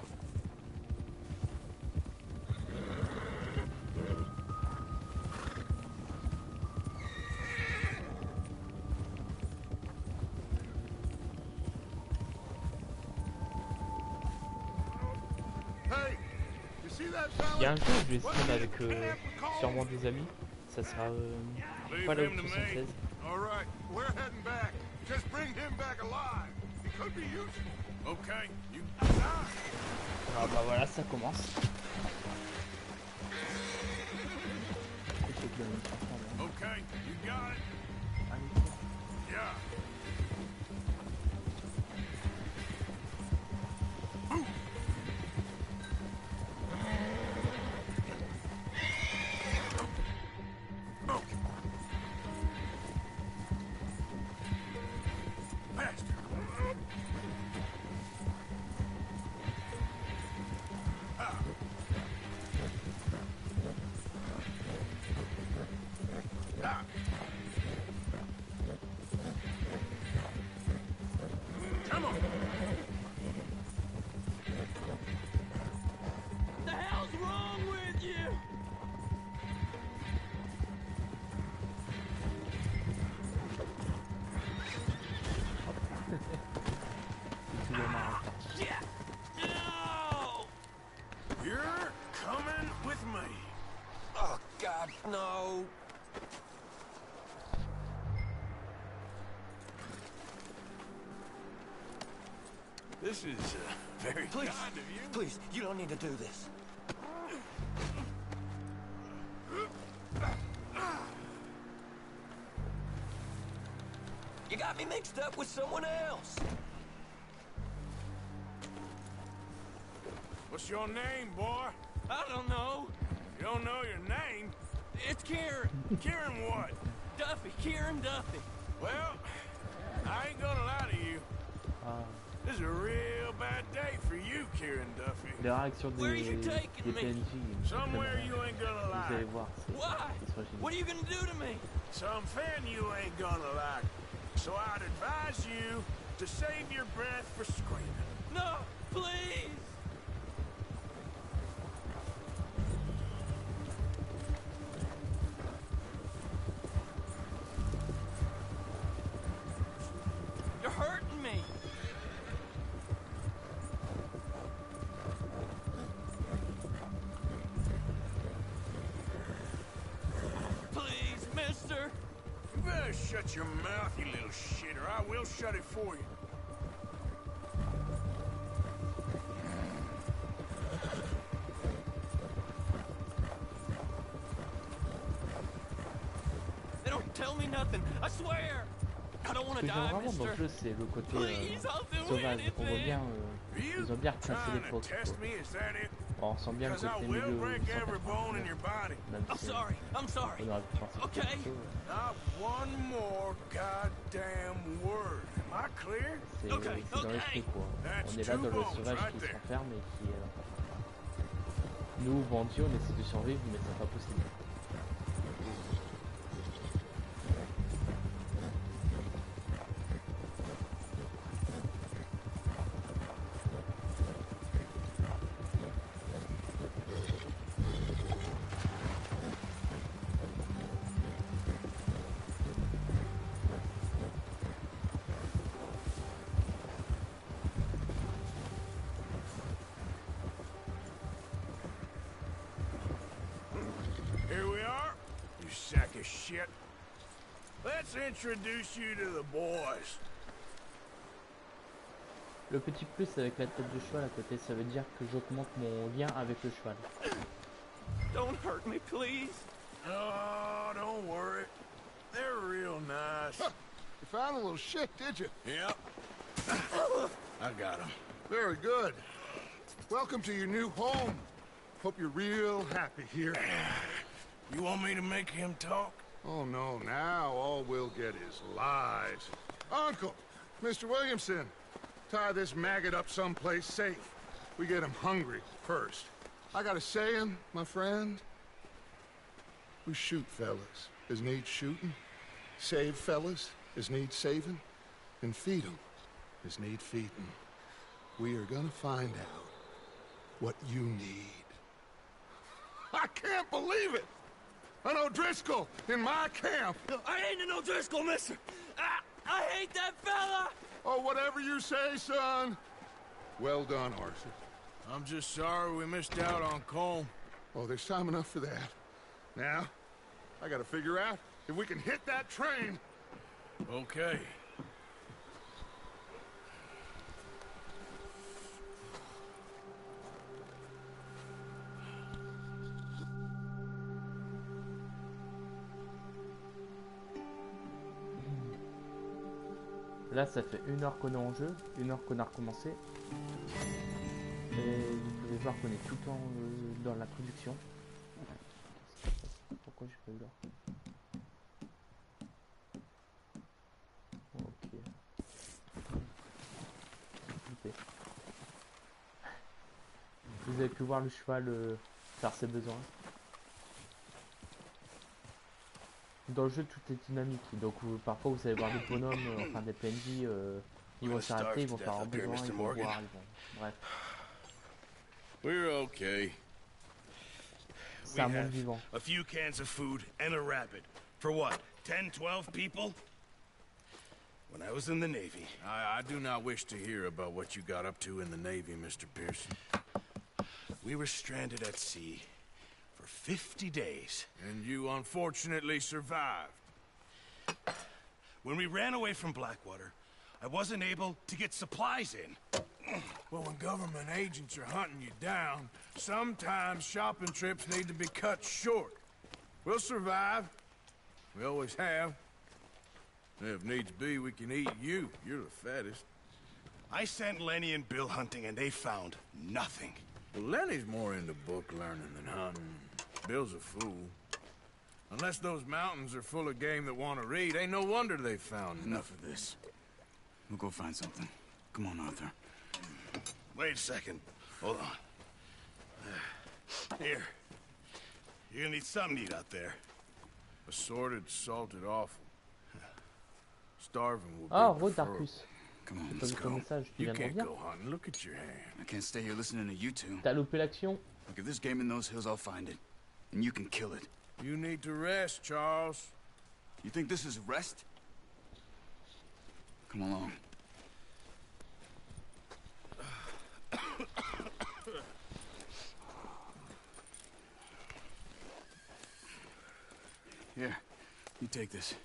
Il y a un jeu que je vais stream avec sûrement des amis. Ça sera pas là où 76. Alright, we're heading back. Just bring him back alive. He could be useful. Okay, you. Ah bah voilà, ça commence. Okay, you got it. Yeah. Come on. The hell's wrong with you? Yeah. No. You're coming with me. Oh, God, no. This is very Please, kind of you. please, you don't need to do this. You got me mixed up with someone else. What's your name, boy? I don't know. You don't know your name? It's Kieran. Kieran what? Duffy, Kieran Duffy. Well, I ain't gonna lie to you. This is a real bad day for you, Kieran Duffy. Les réactions des PNJ. Somewhere you ain't gonna Vous allez like. voir. Why? What are you gonna do to me? Something you ain't gonna like. So I'd advise you to save your breath for screaming. No, please. You're hurting me. Please, mister. You better shut your mouth, you little shit, or I will shut it for you. They don't tell me nothing. I swear. I don't want Ce to que j'aime die, vraiment dans le mister. jeu, c'est le côté Please, I'll do sauvage. On voit anything. bien, ils ont bien retracé Trying l'époque. to test me, is that it? On sent bien le Because I côté will milieu break every bone in your 180, body. même I'm si sorry. I'm sorry. on aurait pu penser Okay. quelque chose. Not one more goddamn word. Am I clear? C'est dans l'esprit quoi. On est là dans le sauvage qui s'enferme et qui nous, bandits, on essaie de survivre mais c'est pas possible. Here we are, you sack of shit. Let's introduce you to the boys. Le petit plus avec la tête de cheval à côté, ça veut dire que j'augmente mon lien avec le cheval. Don't hurt me, please. Oh, don't worry. They're real nice. Huh. You found a little shit, did you? Yep. I got them. Very good. Welcome to your new home. Hope you're real happy here. You want me to make him talk? Oh, no, now all we'll get is lies. Uncle, Mr. Williamson, tie this maggot up someplace safe. We get him hungry first. I got a saying, my friend. We shoot fellas as need shooting, save fellas as need saving, and feed 'em as need feeding. We are gonna find out what you need. I can't believe it! An O'Driscoll in my camp! I ain't an O'Driscoll, mister! I hate that fella! Oh, whatever you say, son. Well done, Arthur. I'm just sorry we missed out on Colm. Oh, there's time enough for that. Now, I gotta figure out if we can hit that train. Okay. Là, ça fait 1 heure qu'on est en jeu, 1 heure qu'on a recommencé. Et vous pouvez voir qu'on est tout le temps dans l'introduction. Pourquoi j'ai pas eu l'heure? Ok. Ok. Vous avez pu voir le cheval faire ses besoins. Dans le jeu, tout est dynamique. Donc, parfois, vous allez voir des bonhommes, enfin des PNJ Ils vont s'arrêter, ils vont faire leur besoin, ils vont boire, ils vont... Bref. We're okay. C'est un monde vivant. A few cans of food and a rabbit. For what? 10, 12 people? When I was in the Navy. I do not wish to hear about what you got up to in the Navy, Mr. Pearson. We were stranded at sea for 50 days. And you unfortunately survived. When we ran away from Blackwater, I wasn't able to get supplies in. Well, when government agents are hunting you down, sometimes shopping trips need to be cut short. We'll survive. We always have. If needs be, we can eat you. You're the fattest. I sent Lenny and Bill hunting, and they found nothing. Well, Lenny's more into book learning than hunting. Bill's a fool. Unless those mountains are full of game that want to read, ain't no wonder they found Enough of this. We'll go find something. Come on, Arthur. Wait a second. Hold on. Here. You're gonna need something to eat out there. Assorted, salted offal. Starving will be preferable. Come on, let's go. You can't go hunting. Look at your hand. I can't stay here listening to you two. T'as loupé l'action. Look, if there's game in those hills, I'll find it. And you can kill it. You need to rest, Charles. You think this is rest? Come along. Here, you take this.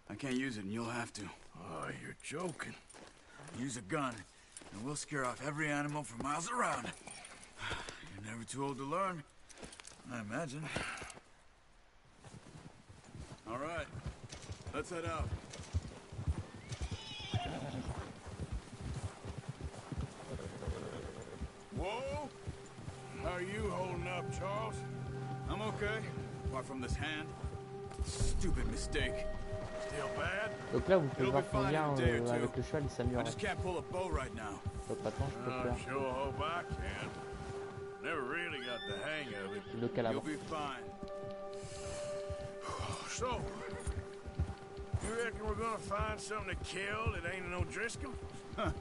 I can't use it, and you'll have to. Oh, you're joking. Use a gun, and we'll scare off every animal for miles around. You're never too old to learn, I imagine. All right, let's head out. Whoa! How are you holding up, Charles? I'm okay, apart from this hand. Stupid mistake. Still bad? Donc là, vous pouvez voir combien avec le cheval il s'améliore. I just can't pull a bow right now. Donc maintenant, je peux le faire. Sure hope I can. Never really got the hang of it. Le calabre. You'll be fine. So, you reckon we're gonna find something to kill that ain't no Driscoll? Huh.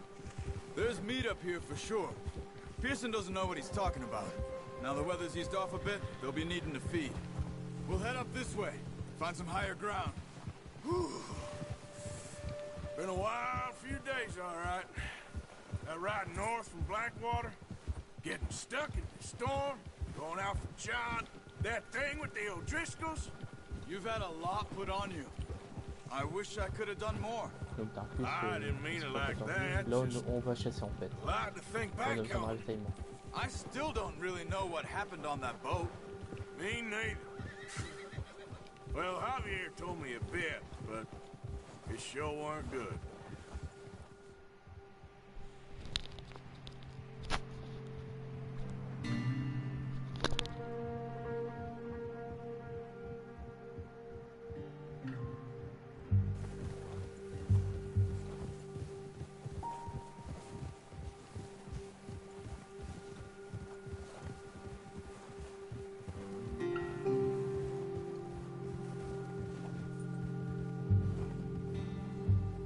There's meat up here for sure. Pearson doesn't know what he's talking about. Now the weather's eased off a bit, they'll be needing to feed. We'll head up this way, find some higher ground. Whew. Been a wild few days, all right. That ride north from Blackwater, getting stuck in the storm, going out for John, that thing with the O'Driscolls. You've had a lot put on you. I wish I could have done more. Donc t'as plus I didn't mean it like that. Là, on va chasser en fait. A lot to think On a back besoin de on. ravitaillement. I still don't really know what happened on that boat. Me neither. Well, Javier told me a bit, but it sure weren't good.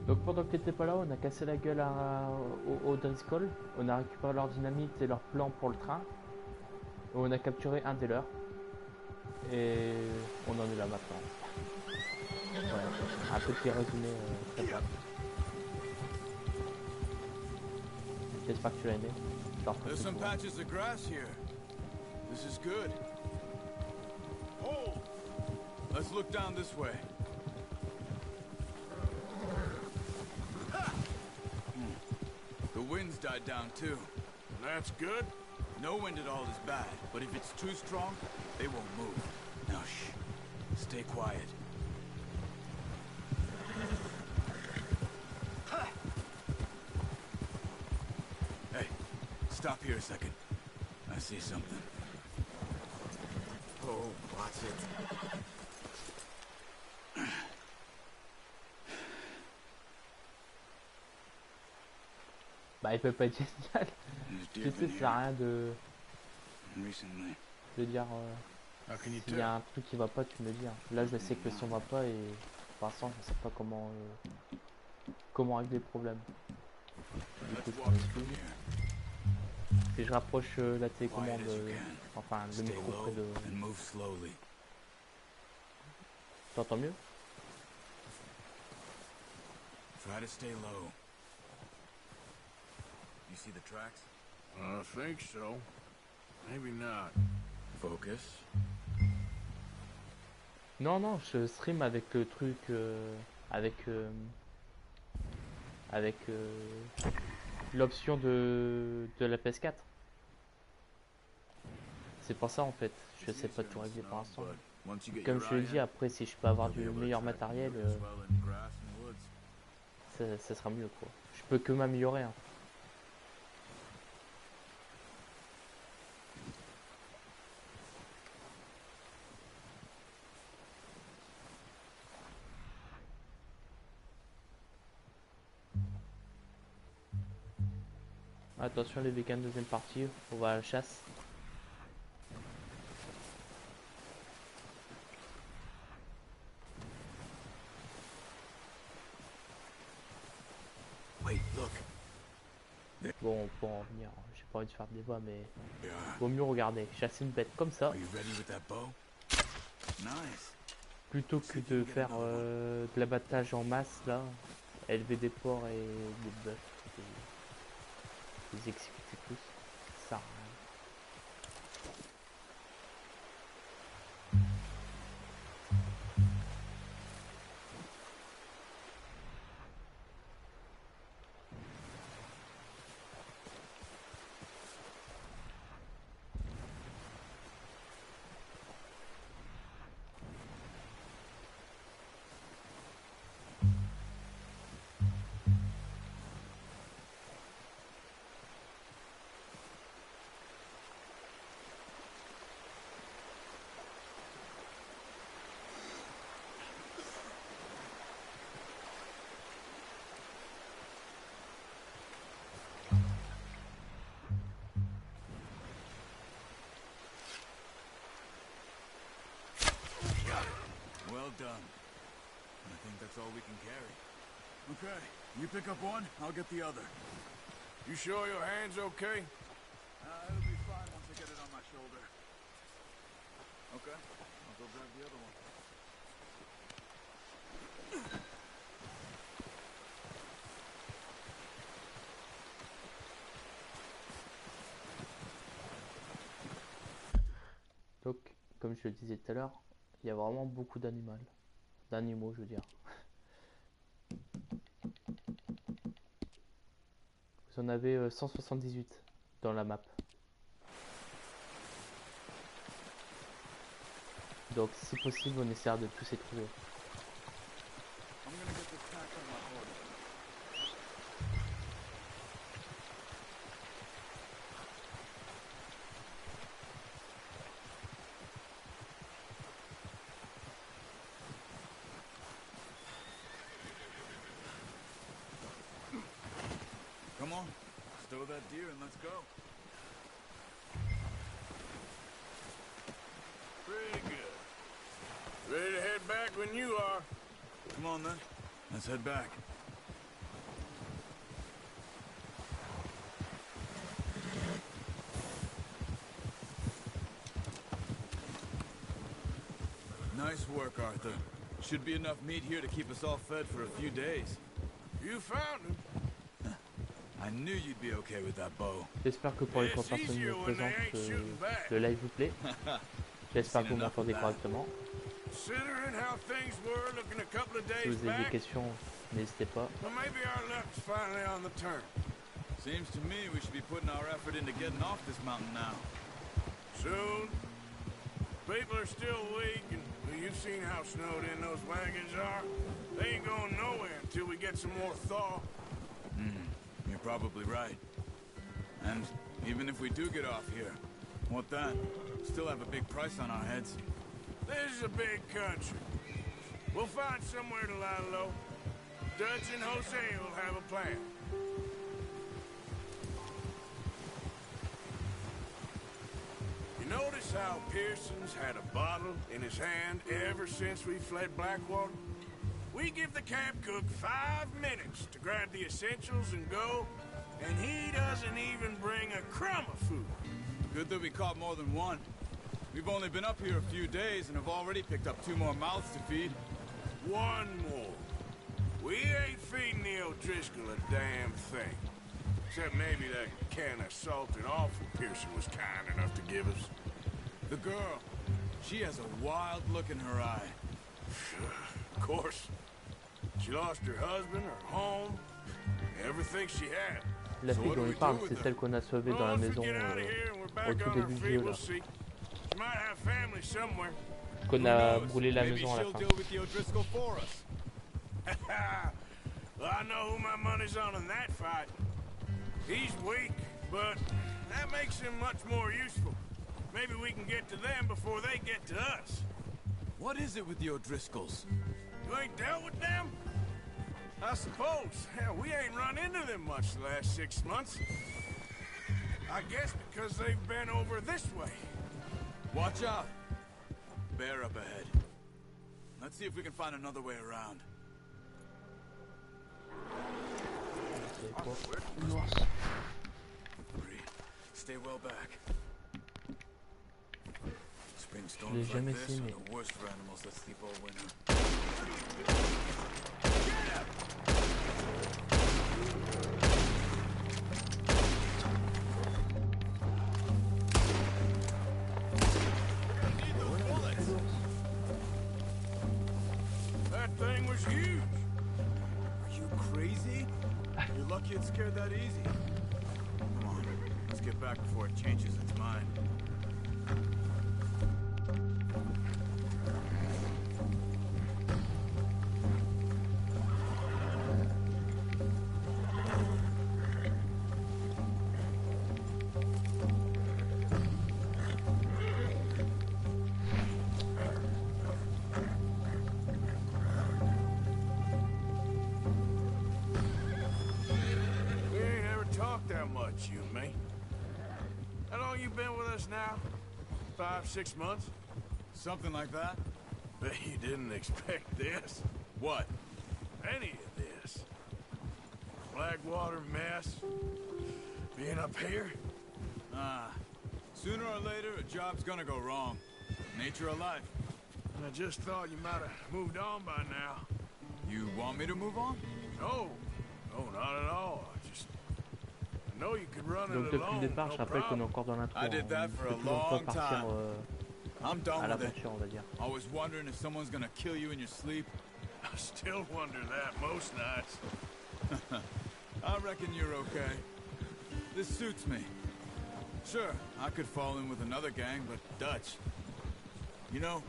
Donc pendant que t'étais pas là, on a cassé la gueule au Driscoll, on a récupéré leur dynamite et leur plan pour le train, et on a capturé un des leurs, et on en est là maintenant. Voilà, un petit résumé très bref. J'espère que tu l'as aimé. There's some patches of grass here. This is good. Oh! Let's look down this way. The wind's died down too. That's good. No wind at all is bad, but if it's too strong, they won't move. Now shh. Stay quiet. Hey, stop here a second. I see something. Oh, watch it. Bah il peut pas être génial. Je sais, ça sert à rien de dire s'il y a un truc qui va pas, tu me le dis. Là je sais que le son va pas et pour l'instant je sais pas comment régler le problème. Du coup, je m'excuse. Si je rapproche la télécommande, enfin le micro près de... T'entends mieux? Try to stay low. You see the tracks? I think so. Maybe not. Focus. Non, non, je stream avec le truc, avec l'option de la PS4. C'est pour ça en fait, je sais pas tout régler pour l'instant. Comme je l'ai dit, après si je peux avoir du meilleur matériel, ça sera mieux quoi. Je peux que m'améliorer. Hein. Attention les véganes, deuxième partie, on va à la chasse. Bon, pour en venir, j'ai pas envie de faire de débat, mais vaut mieux regarder, chasser une bête comme ça, plutôt que de faire de l'abattage en masse là, élever des porcs et des bœufs. Les exécuter tous, ça sert à rien. Well done. I think that's all we can carry. Okay, you pick up one, I'll get the other. You sure your hand's okay? It'll be fine once I get it on my shoulder. Okay, I'll go grab the other one. Donc, comme je le disais tout à l'heure, il y a vraiment beaucoup d'animaux, je veux dire. Vous en avez 178 dans la map. Donc, si possible, on essaiera de tous les trouver. Come on, stow that deer and let's go. Pretty good. Ready to head back when you are. Come on then, let's head back. Nice work, Arthur. Should be enough meat here to keep us all fed for a few days. You found him. I knew you'd be okay with that bow. J'espère que pour les 3 personnes présentes, le live vous plaît. J'espère que vous m'entendez correctement. Si vous avez des questions, n'hésitez pas. Seems to me we should be putting our effort into getting off this mountain now. Soon. People are still weak, and you've seen how snowed in those wagons are. They ain't going nowhere until we get some more thaw. You're probably right. And even if we do get off here, what then? Still have a big price on our heads. This is a big country. We'll find somewhere to lie low. Dutch and Jose will have a plan. You notice how Pearson's had a bottle in his hand ever since we fled Blackwater? We give the camp cook 5 minutes to grab the essentials and go, and he doesn't even bring a crumb of food. Good that we caught more than one. We've only been up here a few days and have already picked up 2 more mouths to feed. 1 more. We ain't feeding the O'Driscoll a damn thing. Except maybe that can of salted offal Pearson was kind enough to give us. The girl, she has a wild look in her eye. Of course. She lost her husband, her home, everything she had. La fille dont il parle, c'est celle qu'on a sauvée dans la maison au tout début du jeu là. Qu'on a brûlé la maison à la fin. Well, I know who my money's on in that fight. He's weak, but that makes him much more useful. Maybe we can get to them before they get to us. What is it with the O'Driscolls? You ain't dealt with them? I suppose. Hell, we ain't run into them much the last 6 months. I guess because they've been over this way. Watch out! Bear up ahead. Let's see if we can find another way around. Stay well back. Spring storms like this are the worst for animals that sleep all winter. That thing was huge. Are you crazy? You're lucky it scared that easy. Come on, let's get back before it changes its mind. You and me. How long you been with us now? 5, 6 months? Something like that. Bet you didn't expect this. What? Any of this. Blackwater mess. Being up here? Sooner or later, a job's gonna go wrong. Nature of life. I just thought you might have moved on by now. You want me to move on? No. No, not at all. Donc depuis le départ, je rappelle qu'on est encore dans l'intro. I did that for a long time. I'm done with it. On va dire. I was wondering if someone's gonna kill you in your sleep. I still wonder that most nights. I reckon you're okay. This suits me. Sure, I could fall in with another gang, but Dutch. You know,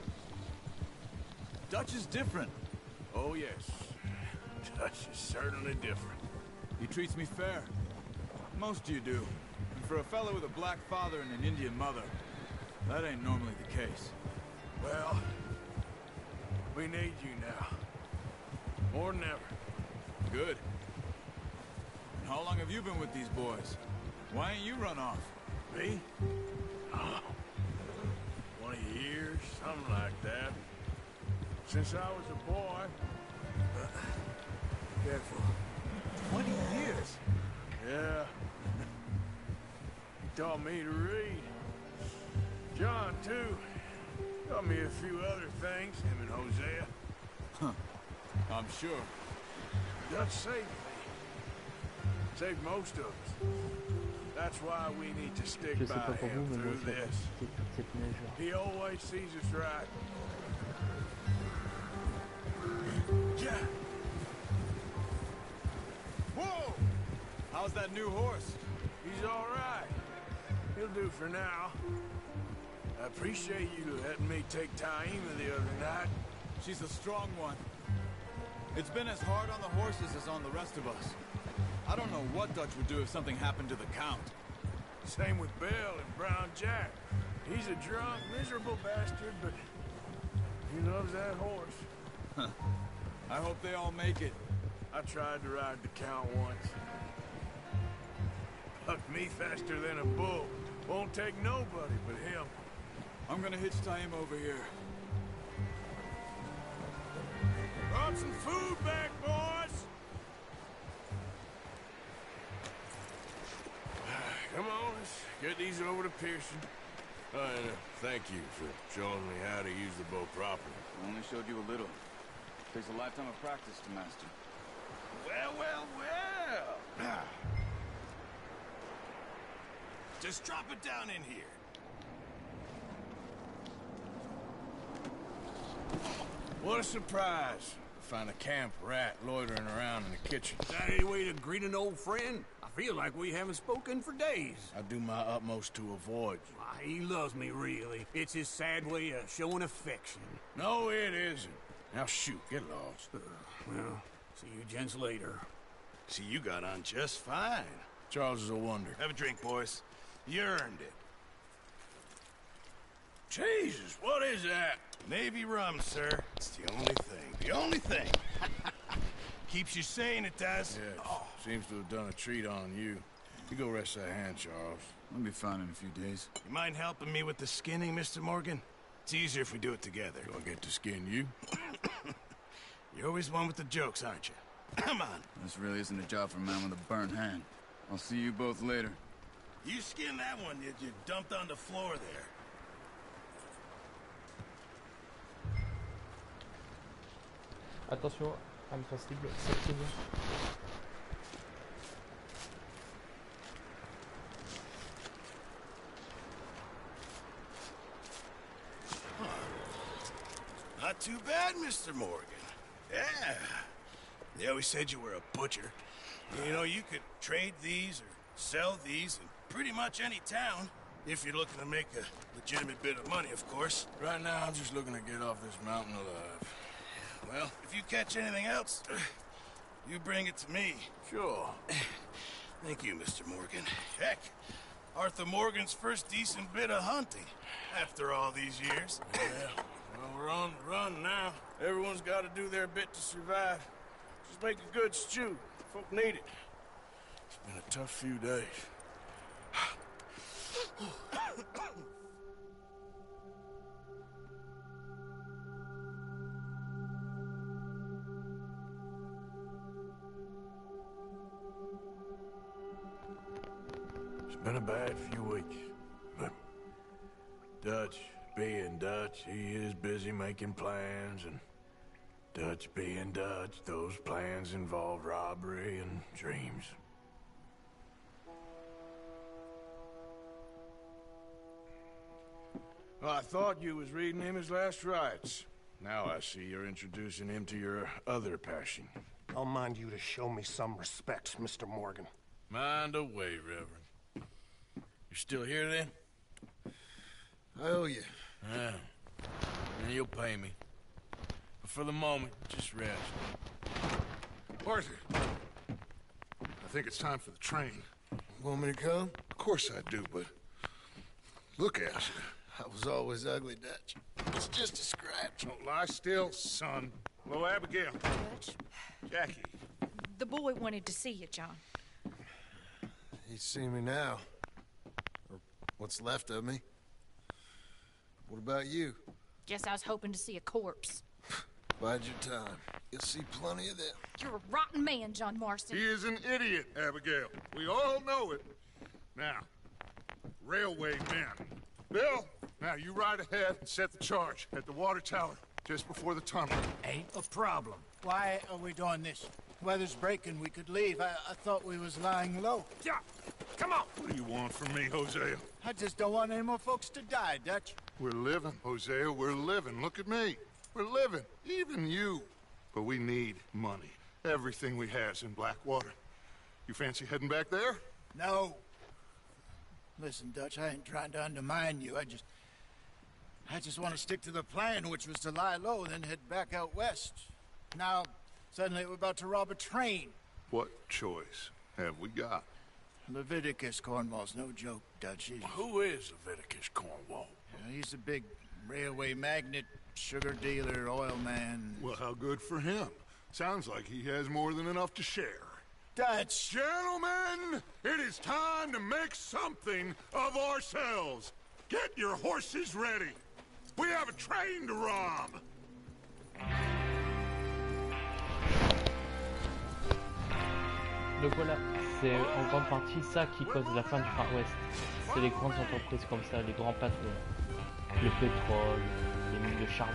Dutch is different. Oh yes, Dutch is certainly different. He treats me fair. Most of you do. And for a fellow with a black father and an Indian mother, that ain't normally the case. Well, we need you now. More than ever. Good. And how long have you been with these boys? Why ain't you run off? Me? Oh, 20 years, something like that. Since I was a boy. Careful. 20 years? Yeah. He taught me to read. John, too. Taught me a few other things, him and Hosea. Huh. I'm sure. Dutch saved me. Saved most of us. That's why we need to stick by him through this. He always sees us right. Yeah. Whoa! How's that new horse? He's all right. He'll do for now. I appreciate you letting me take Taima the other night. She's a strong one. It's been as hard on the horses as on the rest of us. I don't know what Dutch would do if something happened to the Count. Same with Bill and Brown Jack. He's a drunk, miserable bastard, but he loves that horse. I hope they all make it. I tried to ride the Count once. Bucked me faster than a bull. Won't take nobody but him. I'm gonna hitch Taima over here. Up brought some food back, boys. Come on, let's get these over to Pearson. And thank you for showing me how to use the bow properly. I only showed you a little. Takes a lifetime of practice to master. Well, well, well. Just drop it down in here. What a surprise. Find a camp rat loitering around in the kitchen. Is that any way to greet an old friend? I feel like we haven't spoken for days. I do my utmost to avoid you. Why, he loves me, really. It's his sad way of showing affection. No, it isn't. Now shoot, get lost. Well, see you gents later. See, you got on just fine. Charles is a wonder. Have a drink, boys. You earned it. Jesus, what is that? Navy rum, sir. It's the only thing. The only thing. Keeps you sane, it does. Yes, seems to have done a treat on you. You go rest that hand, Charles. I'll be fine in a few days. You mind helping me with the skinning, Mr. Morgan? It's easier if we do it together. Do I get to skin you? You're always one with the jokes, aren't you? Come on. This really isn't a job for a man with a burnt hand. I'll see you both later. You skinned that one that you dumped on the floor there. Attention, arme sensible, sensible. Not too bad, Mr. Morgan. Yeah. They always said you were a butcher. You know, you could trade these or sell these in pretty much any town. If you're looking to make a legitimate bit of money, of course. Right now, I'm just looking to get off this mountain alive. Well, if you catch anything else, you bring it to me. Sure. Thank you, Mr. Morgan. Heck, Arthur Morgan's first decent bit of hunting after all these years. Yeah. Well, we're on the run now. Everyone's got to do their bit to survive. Just make a good stew. Folk need it. It's been a tough few days. It's been a bad few weeks, but Dutch being Dutch, he is busy making plans, and Dutch being Dutch, those plans involve robbery and dreams. Well, I thought you was reading him his last rites. Now I see you're introducing him to your other passion. I'll mind you to show me some respect, Mr. Morgan. Mind away, Reverend. You still here, then? I owe you. Yeah. And you'll pay me. But for the moment, just rest. Arthur, I think it's time for the train. Want me to come? Of course I do, but look at you. I was always ugly, Dutch. It's just a scratch. Don't lie still, son. Hello, Abigail. Dutch, Jackie. the boy wanted to see you, John. He's seen me now. Or what's left of me. What about you? Guess I was hoping to see a corpse. Bide your time. You'll see plenty of them. You're a rotten man, John Marston. He is an idiot, Abigail. We all know it. Now, railway men. Bill, now you ride ahead and set the charge at the water tower just before the tunnel. Ain't a problem. Why are we doing this? Weather's breaking, we could leave. I thought we was lying low. Yeah, come on. What do you want from me, Hosea? I just don't want any more folks to die, Dutch. We're living, Hosea, we're living. Look at me. We're living, even you. But we need money. Everything we has in Blackwater. You fancy heading back there? No. Listen, Dutch, I ain't trying to undermine you. I just want to stick to the plan, which was to lie low, then head back out west. Now, suddenly we're about to rob a train. What choice have we got? Leviticus Cornwall's no joke, Dutch. Who is Leviticus Cornwall? He's a big railway magnate, sugar dealer, oil man. Well, how good for him. Sounds like he has more than enough to share. Dutch! Gentlemen, it is time to make something of ourselves. Get your horses ready. We have a train to rob. Donc voilà, c'est en grande partie ça qui cause la fin du Far West. C'est les grandes entreprises comme ça, les grands patrons. Le pétrole, les mines de charbon.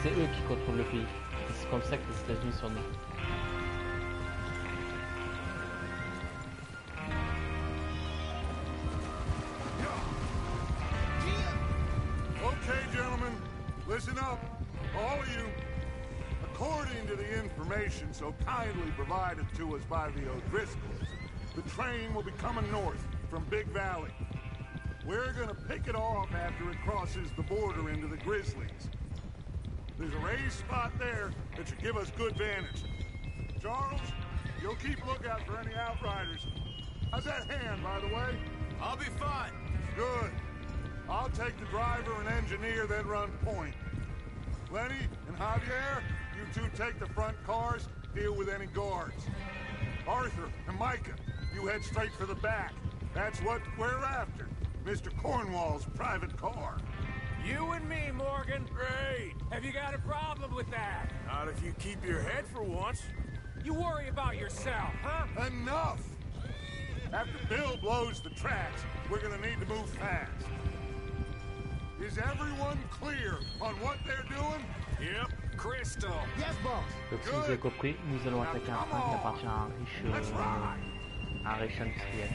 C'est eux qui contrôlent le pays. C'est comme ça que les États-Unis sont nés. Okay, gentlemen, listen up, all of you. According to the information so kindly provided to us by the O'Driscolls, the train will be coming north from Big Valley. We're gonna pick it off after it crosses the border into the Grizzlies. There's a raised spot there that should give us good vantage. Charles, you'll keep lookout for any outriders. How's that hand, by the way? I'll be fine. Good. I'll take the driver and engineer, then run point. Lenny and Javier, you two take the front cars, deal with any guards. Arthur and Micah, you head straight for the back. That's what we're after. Mr. Cornwall's private car. You and me, Morgan. Great. Have you got a problem with that? Not if you keep your head for once. You worry about yourself, huh? Enough! After Bill blows the tracks, we're gonna need to move fast. Is everyone clear on what they're doing? Yep. Crystal. Yes, boss. Donc si vous avez compris, nous allons attaquer un train qui appartient à un riche industriel.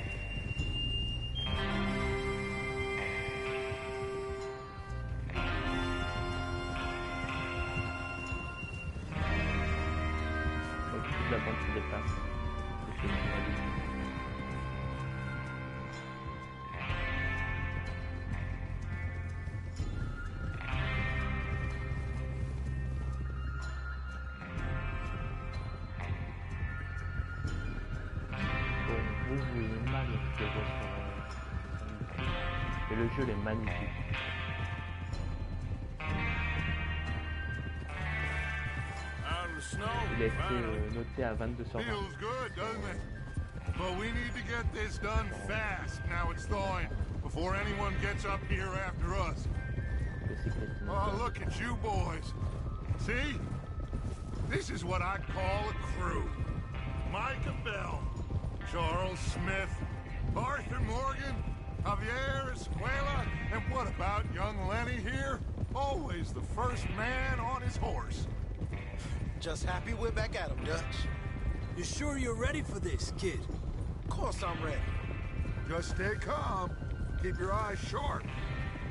Donc toute la bande se déplace. Et le jeu est magnifique. Il a été noté à 22 sur 20. Feels good, doesn't it? But we need to get this done fast now it's thawing, before anyone gets up here after us. Oh, look at you boys. See? This is what I call a crew. Micah Bell, Charles Smith, Arthur Morgan, Javier Escuela, and what about young Lenny here? Always the first man on his horse. Just happy we're back at him, Dutch. You sure you're ready for this, kid? Of course I'm ready. Just stay calm. Keep your eyes sharp.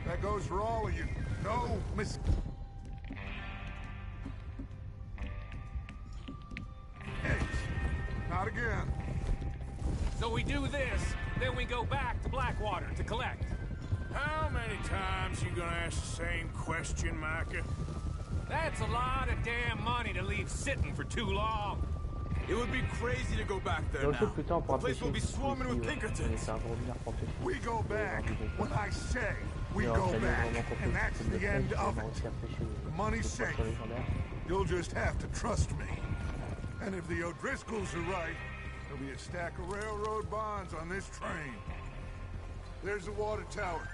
That goes for all of you. No mis... Not again. So we do this, then we go back to Blackwater to collect. How many times you gonna ask the same question, Micah? That's a lot of damn money to leave sitting for too long. It would be crazy to go back there now. The place will be swarming with Pinkertons. We go back when I say we go back, and that's the end of it. The money's safe. You'll just have to trust me. And if the O'Driscolls are right, there'll be a stack of railroad bonds on this train. There's the water tower.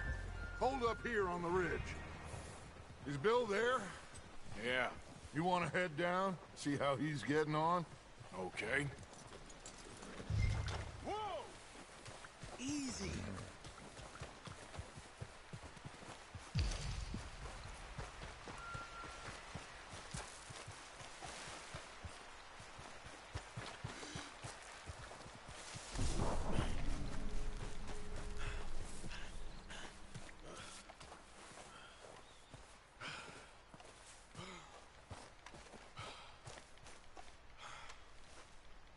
Hold up here on the ridge. Is Bill there? Yeah. You want to head down, see how he's getting on? Okay. Whoa! Easy.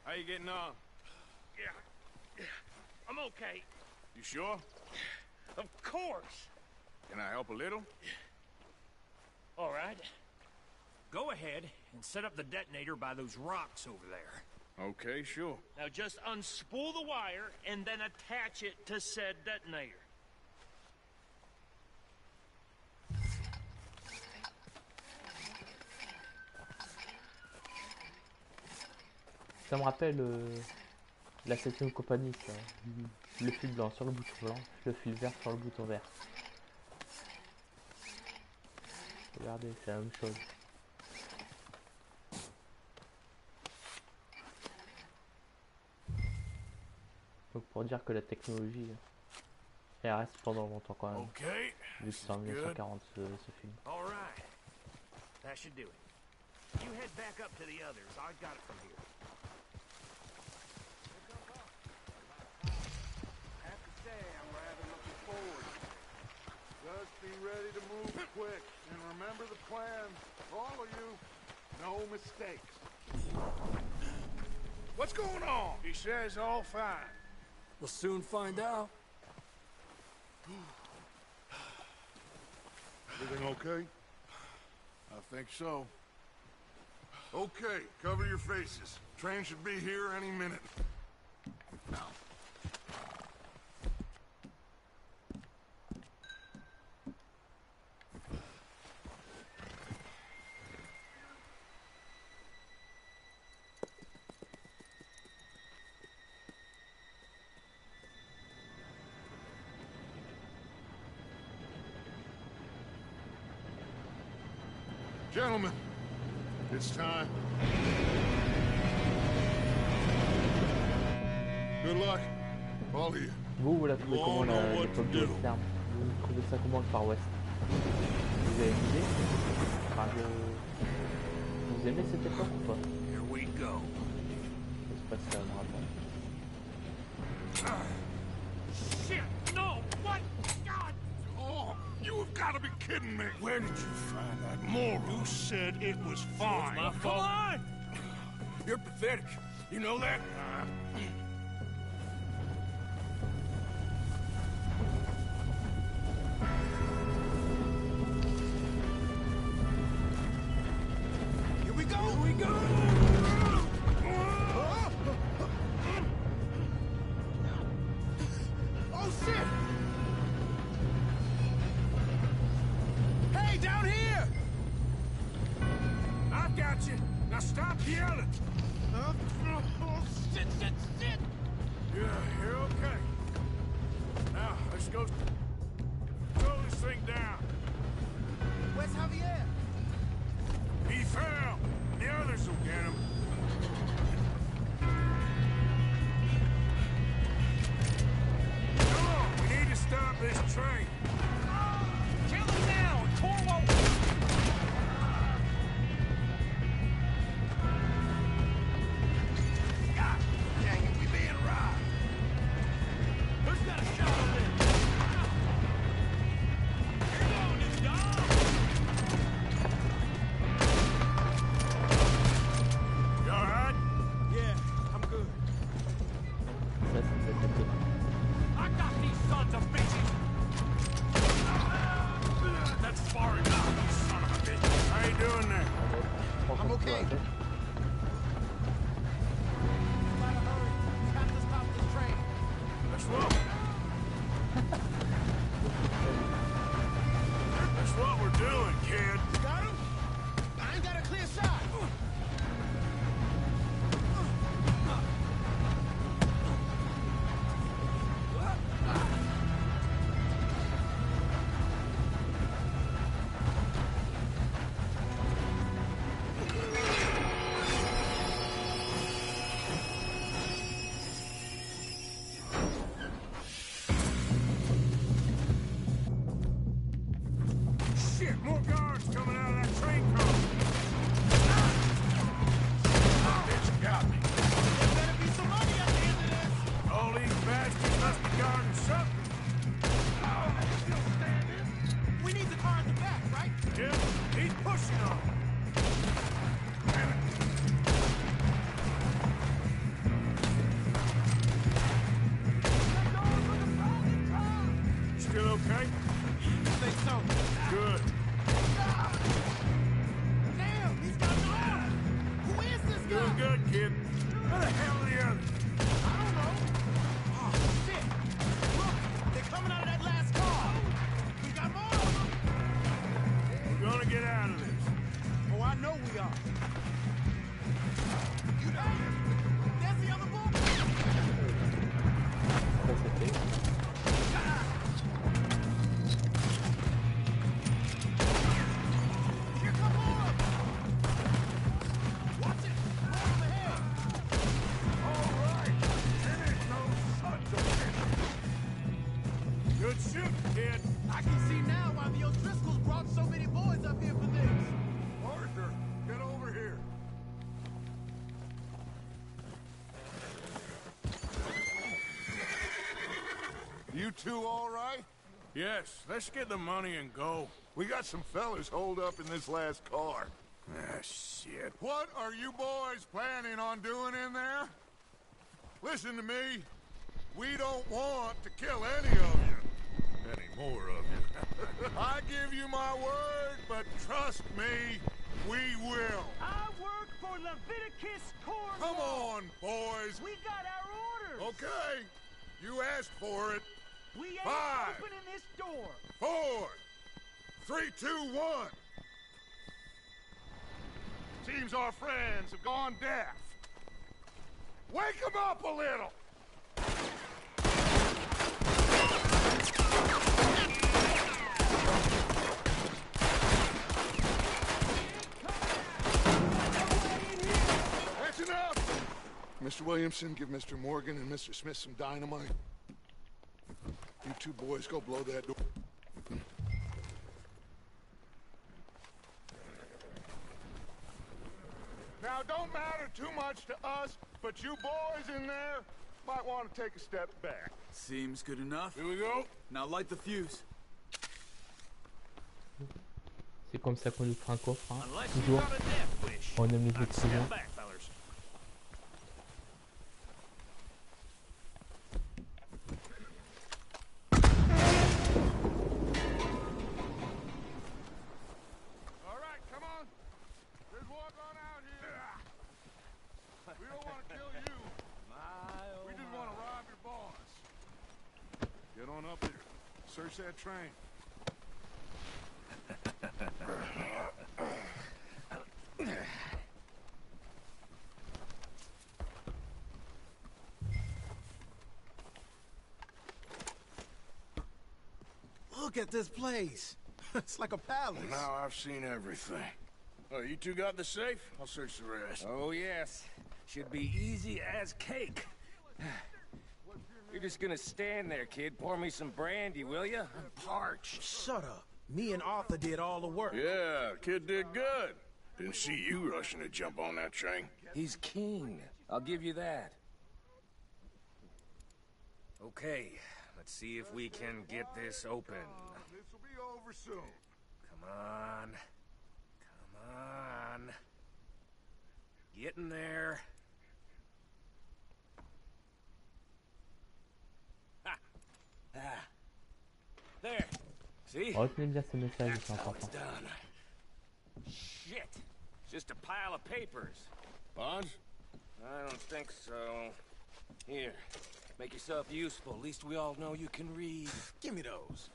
How you getting on? Yeah, I'm okay. You sure? Of course. Can I help a little? All right. Go ahead and set up the detonator by those rocks over there. Okay, sure. Now just unspool the wire and then attach it to said detonator. Ça me rappelle la 7ème compagnie, ça. Le fil blanc sur le bouton blanc, le fil vert sur le bouton vert. Regardez, c'est la même chose. Donc pour dire que la technologie elle reste pendant longtemps quand même. Okay. Vu que c'est en 1940 ce film. All right. That should do it. You head back up to the others. I got it from here. I have to say, I'm rather looking forward. Just be ready to move quick, and remember the plan. All of you, no mistakes. What's going on? He says all fine. We'll soon find out. Everything okay? I think so. Okay, cover your faces. Train should be here any minute. Gentlemen, it's time. Good luck, all of you. Vous la trouvez comment l'époque de western? Vous trouvez ça comment le Far West? Vous avez une idée? Enfin, vous aimez cette époque ou pas? Here we go. Je sais pas si ça me rappelle. Shit! No! What? God! Oh, you have got to be kidding me! Where did you find that moron? You said it was fine. My fault. Come on! You're pathetic. You know that? Here we go! Here we go! Oh, shit! Hey, down here! I've got you. Now stop yelling. Oh, shit, shit, shit! Yeah, you're okay. Now, let's go slow this thing down. Where's Javier? He fell. The others will get him. Come on, we need to stop this train. Kill him now, Corvo! God dang it, we being robbed. Who's got a shot on this? You're going to die! You alright? Yeah, I'm good. Ça, c'est cette époque. I got these sons of bitches! That's far enough, you son of a bitch! How you doing there? I'm okay. Let's roll. That's what we're doing, kid. Got him? I ain't got a clear shot. Shit, more guards coming out of that train car. Bitch got me. There better be some money at the end of this. All these bastards must be guarding something. Oh, they still standing? We need the car in the back, right? Yeah, he's pushing on. Damn it. Still okay? I think so. Good. Damn, he's got an arm! Who is this guy? Doing good, kid. Where the hell are the others? I don't know. Oh, shit. Look, they're coming out of that last car. We got more of them. We're gonna get out of this. Oh, I know we are. You know, there's the other bull. Ça, c'était. shoot, kid. I can see now why the O'Driscolls brought so many boys up here for this. Arthur, get over here. You two all right? Yes, let's get the money and go. We got some fellas holed up in this last car. Ah, shit. What are you boys planning on doing in there? Listen to me. We don't want to kill any of you. Any more of you. I give you my word, but trust me, we will. I work for Leviticus Corps. Come on, boys. We got our orders. Okay. You asked for it. We ain't 5, opening this door. 4, 3, 2, 1. Seems our friends have gone deaf. Wake them up a little. That's enough. Mr. Williamson, give Mr. Morgan and Mr. Smith some dynamite. You two boys go blow that door. Now, don't matter too much to us, but you boys in there might want to take a step back. Seems good enough. Here we go. Now light the fuse. C'est comme ça qu'on nous fera un coffre, hein. Toujours. On aime les explosions. Get on up there. Search that train. Look at this place. It's like a palace. Now I've seen everything. Oh, you two got the safe? I'll search the rest. Oh, yes. Should be easy as cake. You're just gonna stand there, kid. Pour me some brandy, will you? I'm parched. Shut up. Me and Arthur did all the work. Yeah, kid did good. Didn't see you rushing to jump on that train. He's keen. I'll give you that. Okay, let's see if we can get this open. This'll be over soon. Come on. Come on. Get in there. Ah. There. See? Retenez bien ce message, That's c'est how it's important. done. Shit. It's just a pile of papers. Bonds? I don't think so. Here. Make yourself useful. At least we all know you can read. Give me those.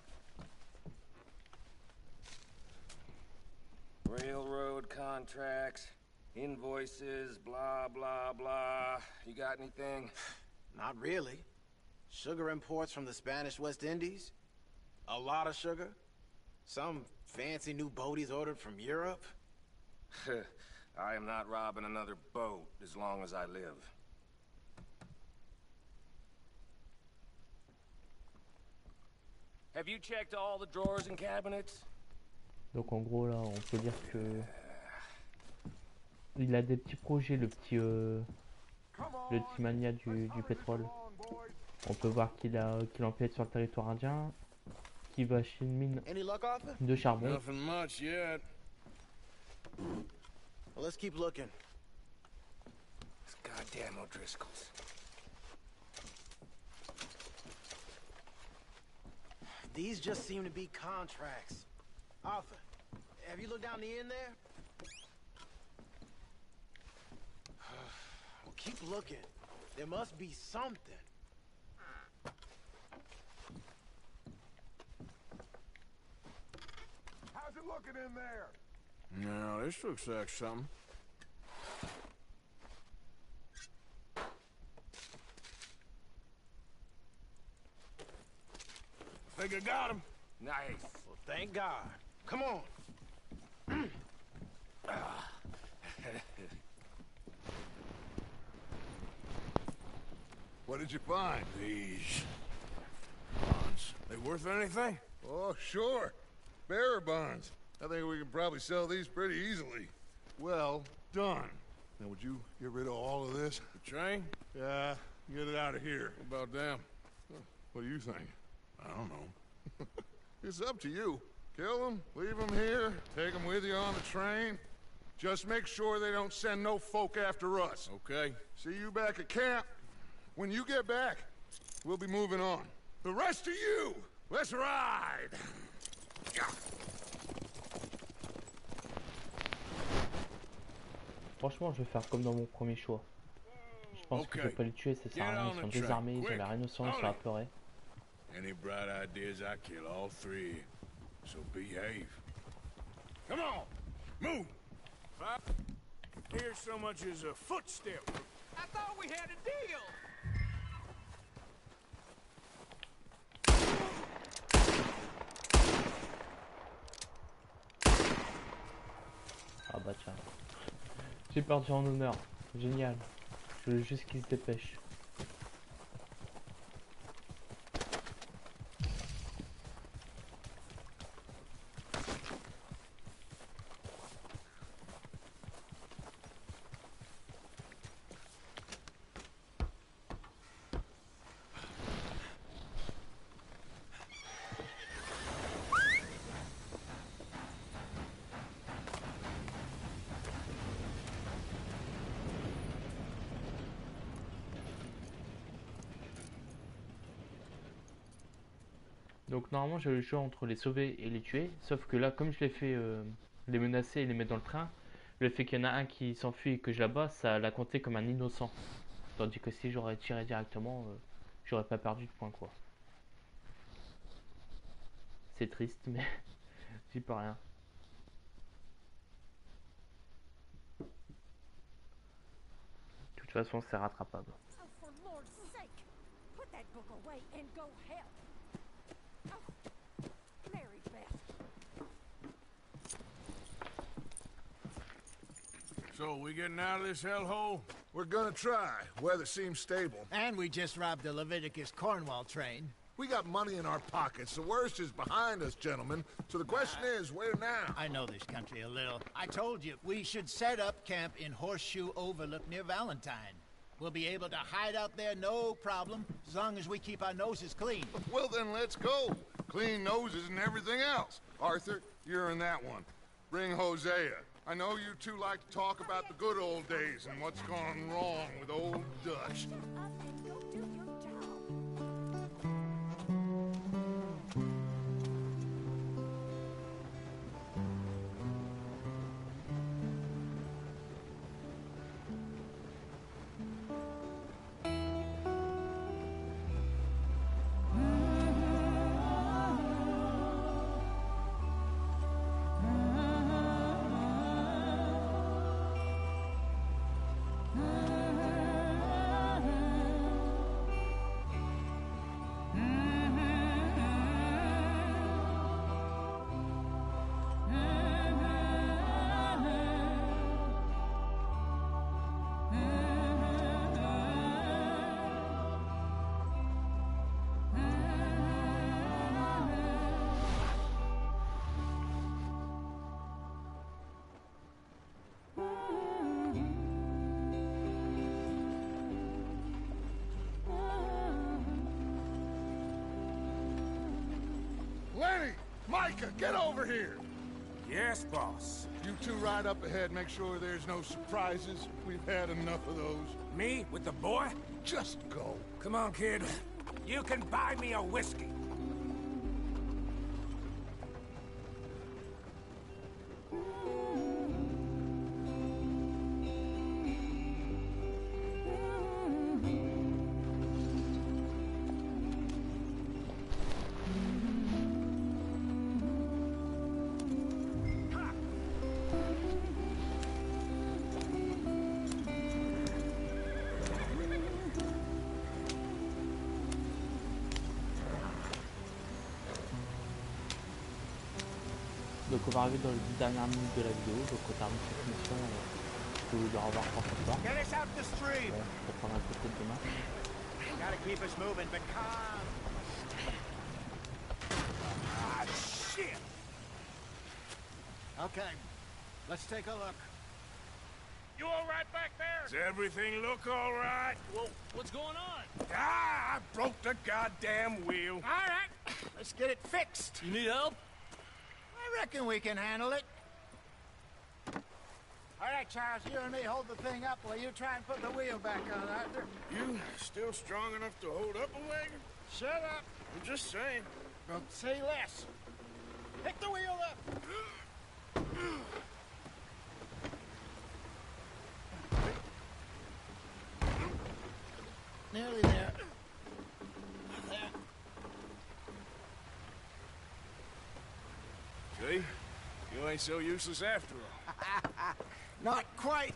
Railroad contracts, invoices, blah, blah, blah. You got anything? Not really. Sugar imports from the Spanish West Indies. A lot of sugar. Some fancy new boat he's ordered from Europe. I am not robbing another boat as long as I live. Have you checked all the drawers and cabinets? Donc en gros là, on peut dire que il a des petits projets, le petit mania du pétrole. On peut voir qu'il empiète sur le territoire indien, qu'il va chez une mine de charbon. Nothing much yet. Well, let's keep looking. These goddamn O'Driscolls. These just seem to be contracts. Arthur, have you looked down the end there? Well, keep looking. There must be something. How's it looking in there? No, this looks like something. Think I got him. Nice. Well, thank God. Come on. What did you find? These bonds. bonds. They worth anything? Oh, sure. Bearer bonds. I think we can probably sell these pretty easily. Well done. Now, would you get rid of all of this? The train? Yeah, get it out of here. What about them? What do you think? I don't know. It's up to you. Kill them, leave them here, take them with you on the train. Just make sure they don't send no folk after us. Okay. See you back at camp. When you get back, we'll be moving on. The rest of you, let's ride! Franchement, je vais faire comme dans mon premier choix. Je pense que je vais pas les tuer, ça sert à rien. Ils sont désarmés, ils ont l'air innocents, ils sont apeurés. Any bright ideas, I kill all three. So behave. Come on, move. Here's so much as a footstep. I thought we had a deal. Ah bah tiens. J'ai perdu en honneur. Génial. Je veux juste qu'ils se dépêchent. Donc normalement j'avais le choix entre les sauver et les tuer, sauf que là comme je les fais les menacer et les mettre dans le train, le fait qu'il y en a un qui s'enfuit et que je l'abat, ça l'a compté comme un innocent. Tandis que si j'aurais tiré directement, j'aurais pas perdu de points quoi. C'est triste mais j'y peux rien. De toute façon c'est rattrapable. Oh, for Lord's sake, put that book away and go help. Mary Beth. So, we getting out of this hellhole? We're gonna try. Weather seems stable. And we just robbed the Leviticus Cornwall train. We got money in our pockets. The worst is behind us, gentlemen. So the question is, where now? I know this country a little. I told you, we should set up camp in Horseshoe Overlook near Valentine. We'll be able to hide out there, no problem, as long as we keep our noses clean. Well, then let's go. Clean noses and everything else. Arthur, you're in that one. Bring Hosea. I know you two like to talk about the good old days and what's gone wrong with old Dutch. Go do your job. Lenny! Micah, get over here! Yes, boss. You two ride up ahead, make sure there's no surprises. We've had enough of those. Me with the boy? Just go. Come on, kid. You can buy me a whiskey. Donc on va arriver dans les 10 dernières minutes de la vidéo, donc on termine cette mission, je peux vous dire au revoir pour ce soir. Get us out the stream. Bon, pour prendre un peu de demain. Gotta keep us moving, but calm. Ah, shit! Okay, let's take a look. You all right back there? Does everything look all right? Well, what's going on? Ah, I broke the goddamn wheel. All right, let's get it fixed. You need help? I reckon we can handle it. All right, Charles, you and me hold the thing up while you try and put the wheel back on, Arthur. You still strong enough to hold up a wagon? Shut up. I'm just saying. Well, say less. Pick the wheel up. Nearly there. There. See? You ain't so useless after all. Not quite.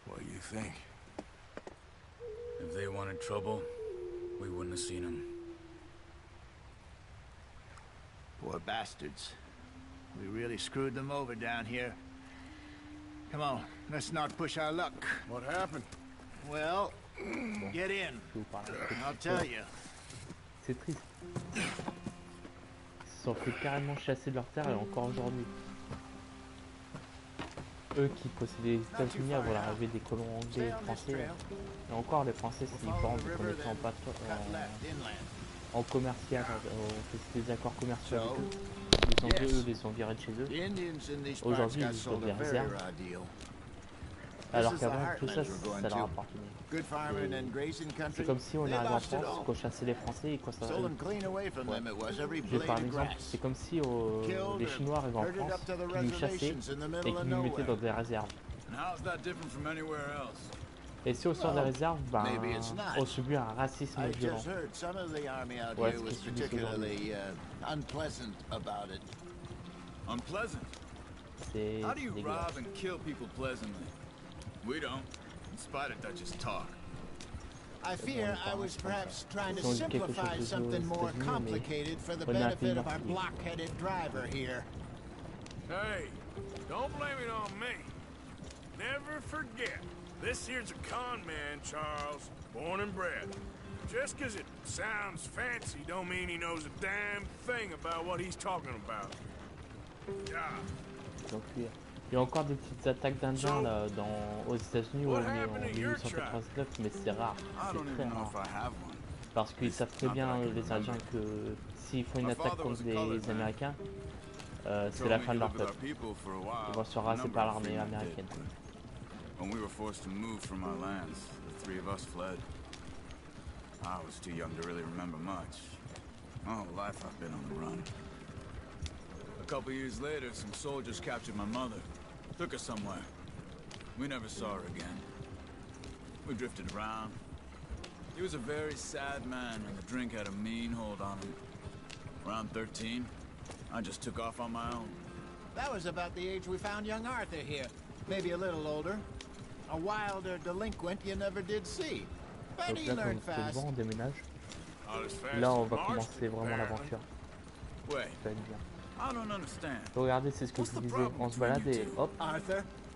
What do you think? If they wanted trouble, we wouldn't have seen them. Poor bastards. We really screwed them over down here. Come on, let's not push our luck. What happened? Well, get in. I'll tell you. C'est triste. Ils se sont fait carrément chasser de leur terre et encore aujourd'hui. Eux qui possédaient les États-Unis avant l'arrivée des colons anglais et français. Et encore les Français, c'est différent vu qu'on était en commercial, on faisait des accords commerciaux avec eux. Les Anglais, eux, les ont virés de chez eux. Aujourd'hui, ils ont des réserves. Alors qu'avant, tout ça, ça leur appartenait. C'est comme si on arrivait en France, qu'on chassait les Français et qu'on s'en allait. Je vais par exemple, c'est comme si les Chinois arrivaient en France, qu'ils nous chassaient et qu'ils nous mettaient dans des réserves. Et si on sort des réserves, ben, on subit un racisme violent. Ouais, ce qui subit aujourd'hui. C'est dégueulasse. We don't, in spite of Dutch's talk. I fear I was perhaps trying to simplify something more complicated for the benefit of our block-headed driver here. Hey, don't blame it on me. Never forget, this here's a con man, Charles, born and bred. Just 'cause it sounds fancy don't mean he knows a damn thing about what he's talking about. Yeah. Donc, il y a encore des petites attaques d'Indiens là, aux États-Unis où on est en 1889, mais c'est rare, c'est très rare. Parce qu'ils savent très bien, les Indiens, que s'ils font une attaque contre des Américains, c'est la fin de leur peuple. Ils vont se faire raser par l'armée américaine. When we were forced to move from our lands, the three of us fled. I was too young to really remember much. My whole life I've been on the run. A couple years later, some soldiers captured my mother. Took her somewhere. We never saw her again. We drifted around. He was a very sad man, and the drink had a mean hold on him. Around 13, I just took off on my own. That was about the age we found young Arthur here. Maybe a little older. A wilder delinquent you never did see. But he learned fast. Donc là, comme vous pouvez le voir, on déménage. Là, on va commencer vraiment l'aventure. Ça va être bien. Regardez, c'est ce que je vous disais. On se balade et hop,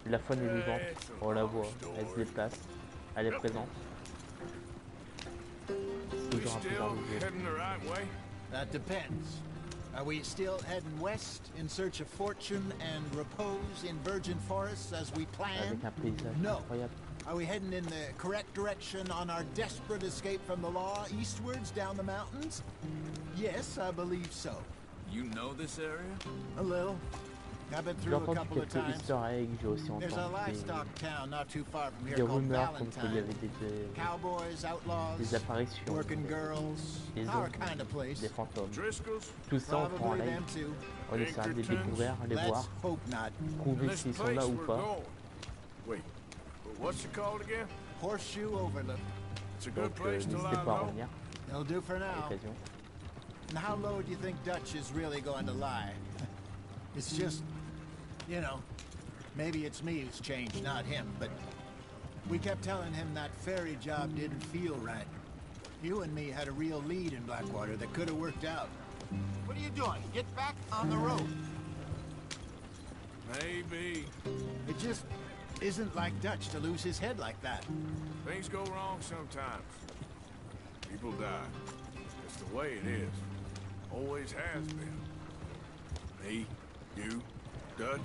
la faune est vivante. On la voit, elle se déplace, elle est présente. C'est toujours un plaisir de jouer. That depends. Are we still heading west in search of fortune and repose in virgin forests as we planned? Avec un paysage incroyable. Are we heading in the correct direction on our desperate escape from the law eastwards down the mountains? Yes, I believe so. You know this area? A little. I've been through a couple of times. There's a livestock town not too far from here called Valentine. Cowboys, outlaws, working girls, our kind of place. Des fantômes. Tout ça, on prend en live. On essaiera de les découvrir, les voir, prouver s'ils sont là ou pas. Wait, what's it called again? Horseshoe Overlook. It's a good place to lie N'hésitez pas à revenir. It'll do for now. And how low do you think Dutch is really going to lie? It's just, you know, maybe it's me who's changed, not him, but we kept telling him that ferry job didn't feel right. You and me had a real lead in Blackwater that could have worked out. What are you doing? Get back on the road. Maybe. It just isn't like Dutch to lose his head like that. Things go wrong sometimes. People die. It's the way it is. Always has been. Me, you, Dutch.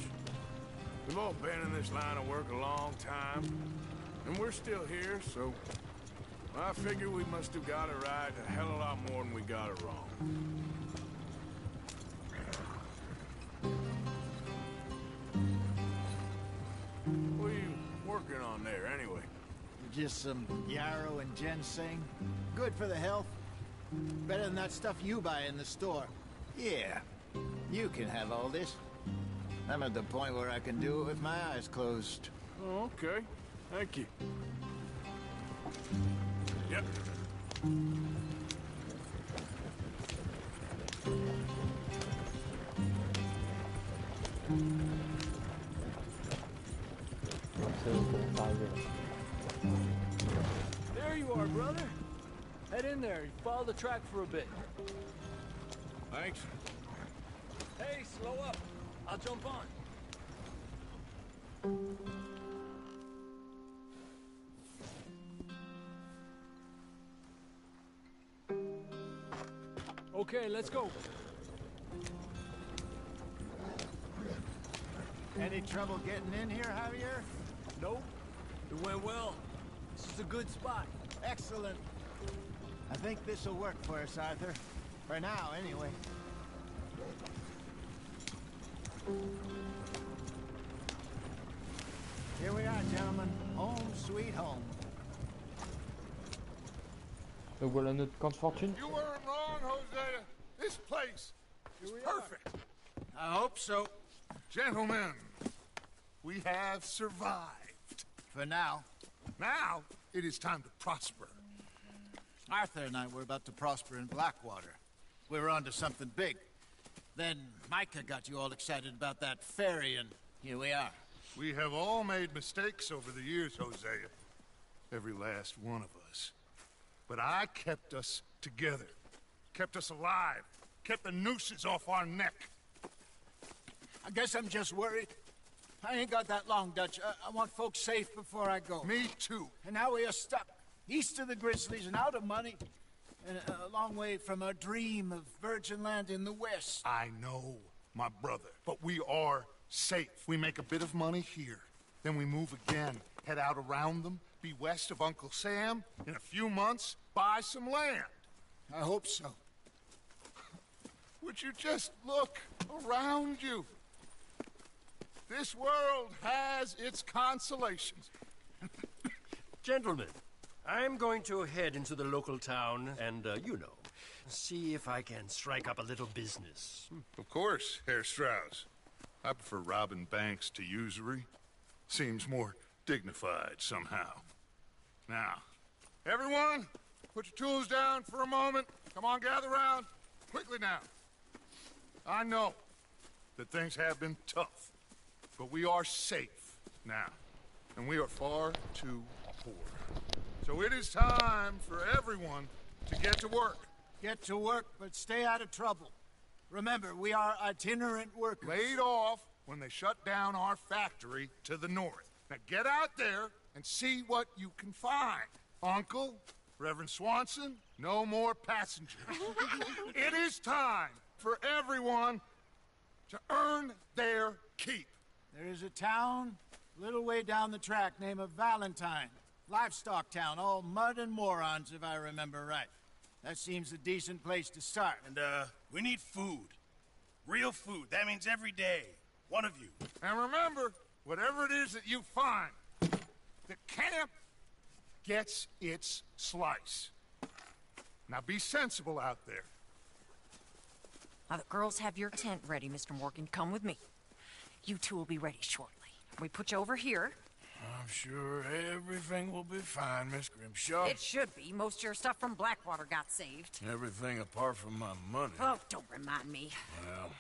We've all been in this line of work a long time. And we're still here, so... I figure we must have got it right a hell of a lot more than we got it wrong. What are you working on there, anyway? Just some yarrow and ginseng. Good for the health. Better than that stuff you buy in the store. Yeah, you can have all this. I'm at the point where I can do it with my eyes closed. Oh, okay. Thank you. Yep. There you are, brother. Head in there and follow the track for a bit. Thanks. Hey, slow up. I'll jump on. Okay, let's go. Any trouble getting in here, Javier? Nope. It went well. This is a good spot. Excellent. I think this'll work for us, Arthur. For now, anyway. Here we are, gentlemen. Home sweet home. Donc voilà notre camp de fortune. You weren't wrong, Hosea. This place is perfect. I hope so. Gentlemen, we have survived. For now. Now, it is time to prosper. Arthur and I were about to prosper in Blackwater. We were on to something big. Then Micah got you all excited about that ferry, and here we are. We have all made mistakes over the years, Hosea. Every last one of us. But I kept us together. Kept us alive. Kept the nooses off our neck. I guess I'm just worried. I ain't got that long, Dutch. I want folks safe before I go. Me too. And now we are stuck. East of the Grizzlies and out of money. And a long way from our dream of virgin land in the west. I know, my brother. But we are safe. We make a bit of money here. Then we move again. Head out around them. Be west of Uncle Sam. In a few months, buy some land. I hope so. Would you just look around you? This world has its consolations. Gentlemen, I'm going to head into the local town and, you know, see if I can strike up a little business. Of course, Herr Strauss. I prefer robbing banks to usury. Seems more dignified somehow. Now, everyone, put your tools down for a moment. Come on, gather round. Quickly now. I know that things have been tough, but we are safe now, and we are far too poor. So it is time for everyone to get to work. Get to work, but stay out of trouble. Remember, we are itinerant workers. Laid off when they shut down our factory to the north. Now get out there and see what you can find. Uncle, Reverend Swanson, no more passengers. It is time for everyone to earn their keep. There is a town a little way down the track named Valentine. Livestock town, all mud and morons, if I remember right. That seems a decent place to start. And, we need food. Real food. That means every day. One of you. And remember, whatever it is that you find, the camp gets its slice. Now be sensible out there. Now the girls have your tent ready, Mr. Morgan. Come with me. You two will be ready shortly. We put you over here. I'm sure everything will be fine, Miss Grimshaw. It should be. Most of your stuff from Blackwater got saved. Everything apart from my money. Oh, don't remind me. Well,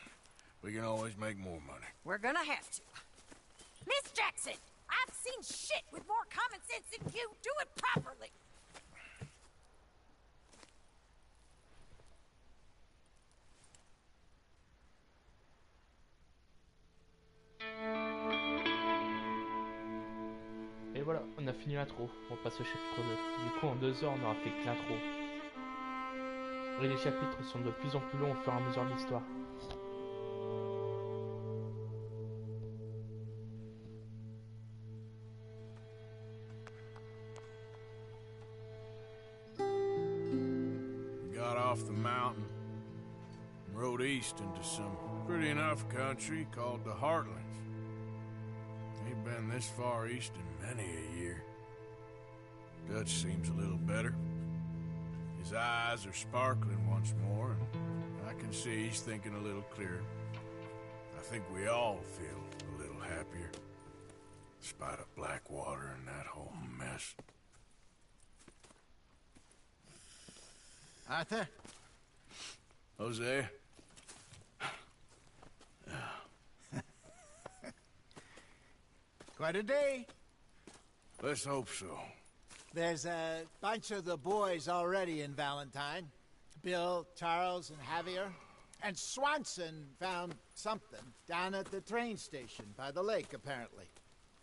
we can always make more money. We're gonna have to. Miss Jackson, I've seen shit with more common sense than you. Do it properly. voilà, on a fini l'intro. On passe au chapitre 2. Du coup, en 2 heures, on aura fait que l'intro. Et les chapitres sont de plus en plus longs au fur et à mesure de l'histoire. Got off the mountain and rode east into some pretty enough country called the Heartlands. Ain't been this far east in many a year. Dutch seems a little better. His eyes are sparkling once more, and I can see he's thinking a little clearer. I think we all feel a little happier, despite of Blackwater and that whole mess. Arthur? Jose? Quite a day. Let's hope so. There's a bunch of the boys already in Valentine. Bill, Charles, and Javier. And Swanson found something down at the train station by the lake, apparently.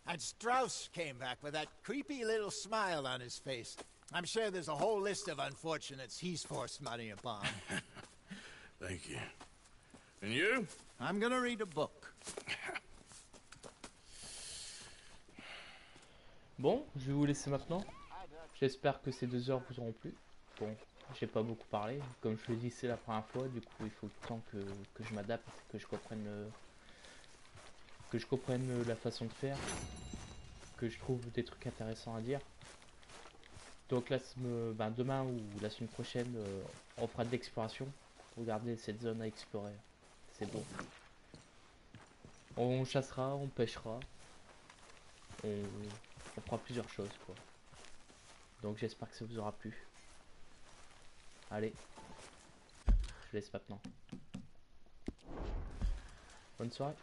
And Strauss came back with that creepy little smile on his face. I'm sure there's a whole list of unfortunates he's forced money upon. Thank you. And you? I'm gonna read a book. Bon, je vais vous laisser maintenant. J'espère que ces 2 heures vous auront plu. Bon, j'ai pas beaucoup parlé. Comme je le dis, c'est la première fois. Du coup, il faut le temps que je m'adapte, que je comprenne la façon de faire, que je trouve des trucs intéressants à dire. Donc là, demain ou la semaine prochaine, on fera de l'exploration. Regardez cette zone à explorer. C'est beau. On chassera, on pêchera. On fera plusieurs choses, quoi. Donc j'espère que ça vous aura plu. Allez, je laisse maintenant. Bonne soirée.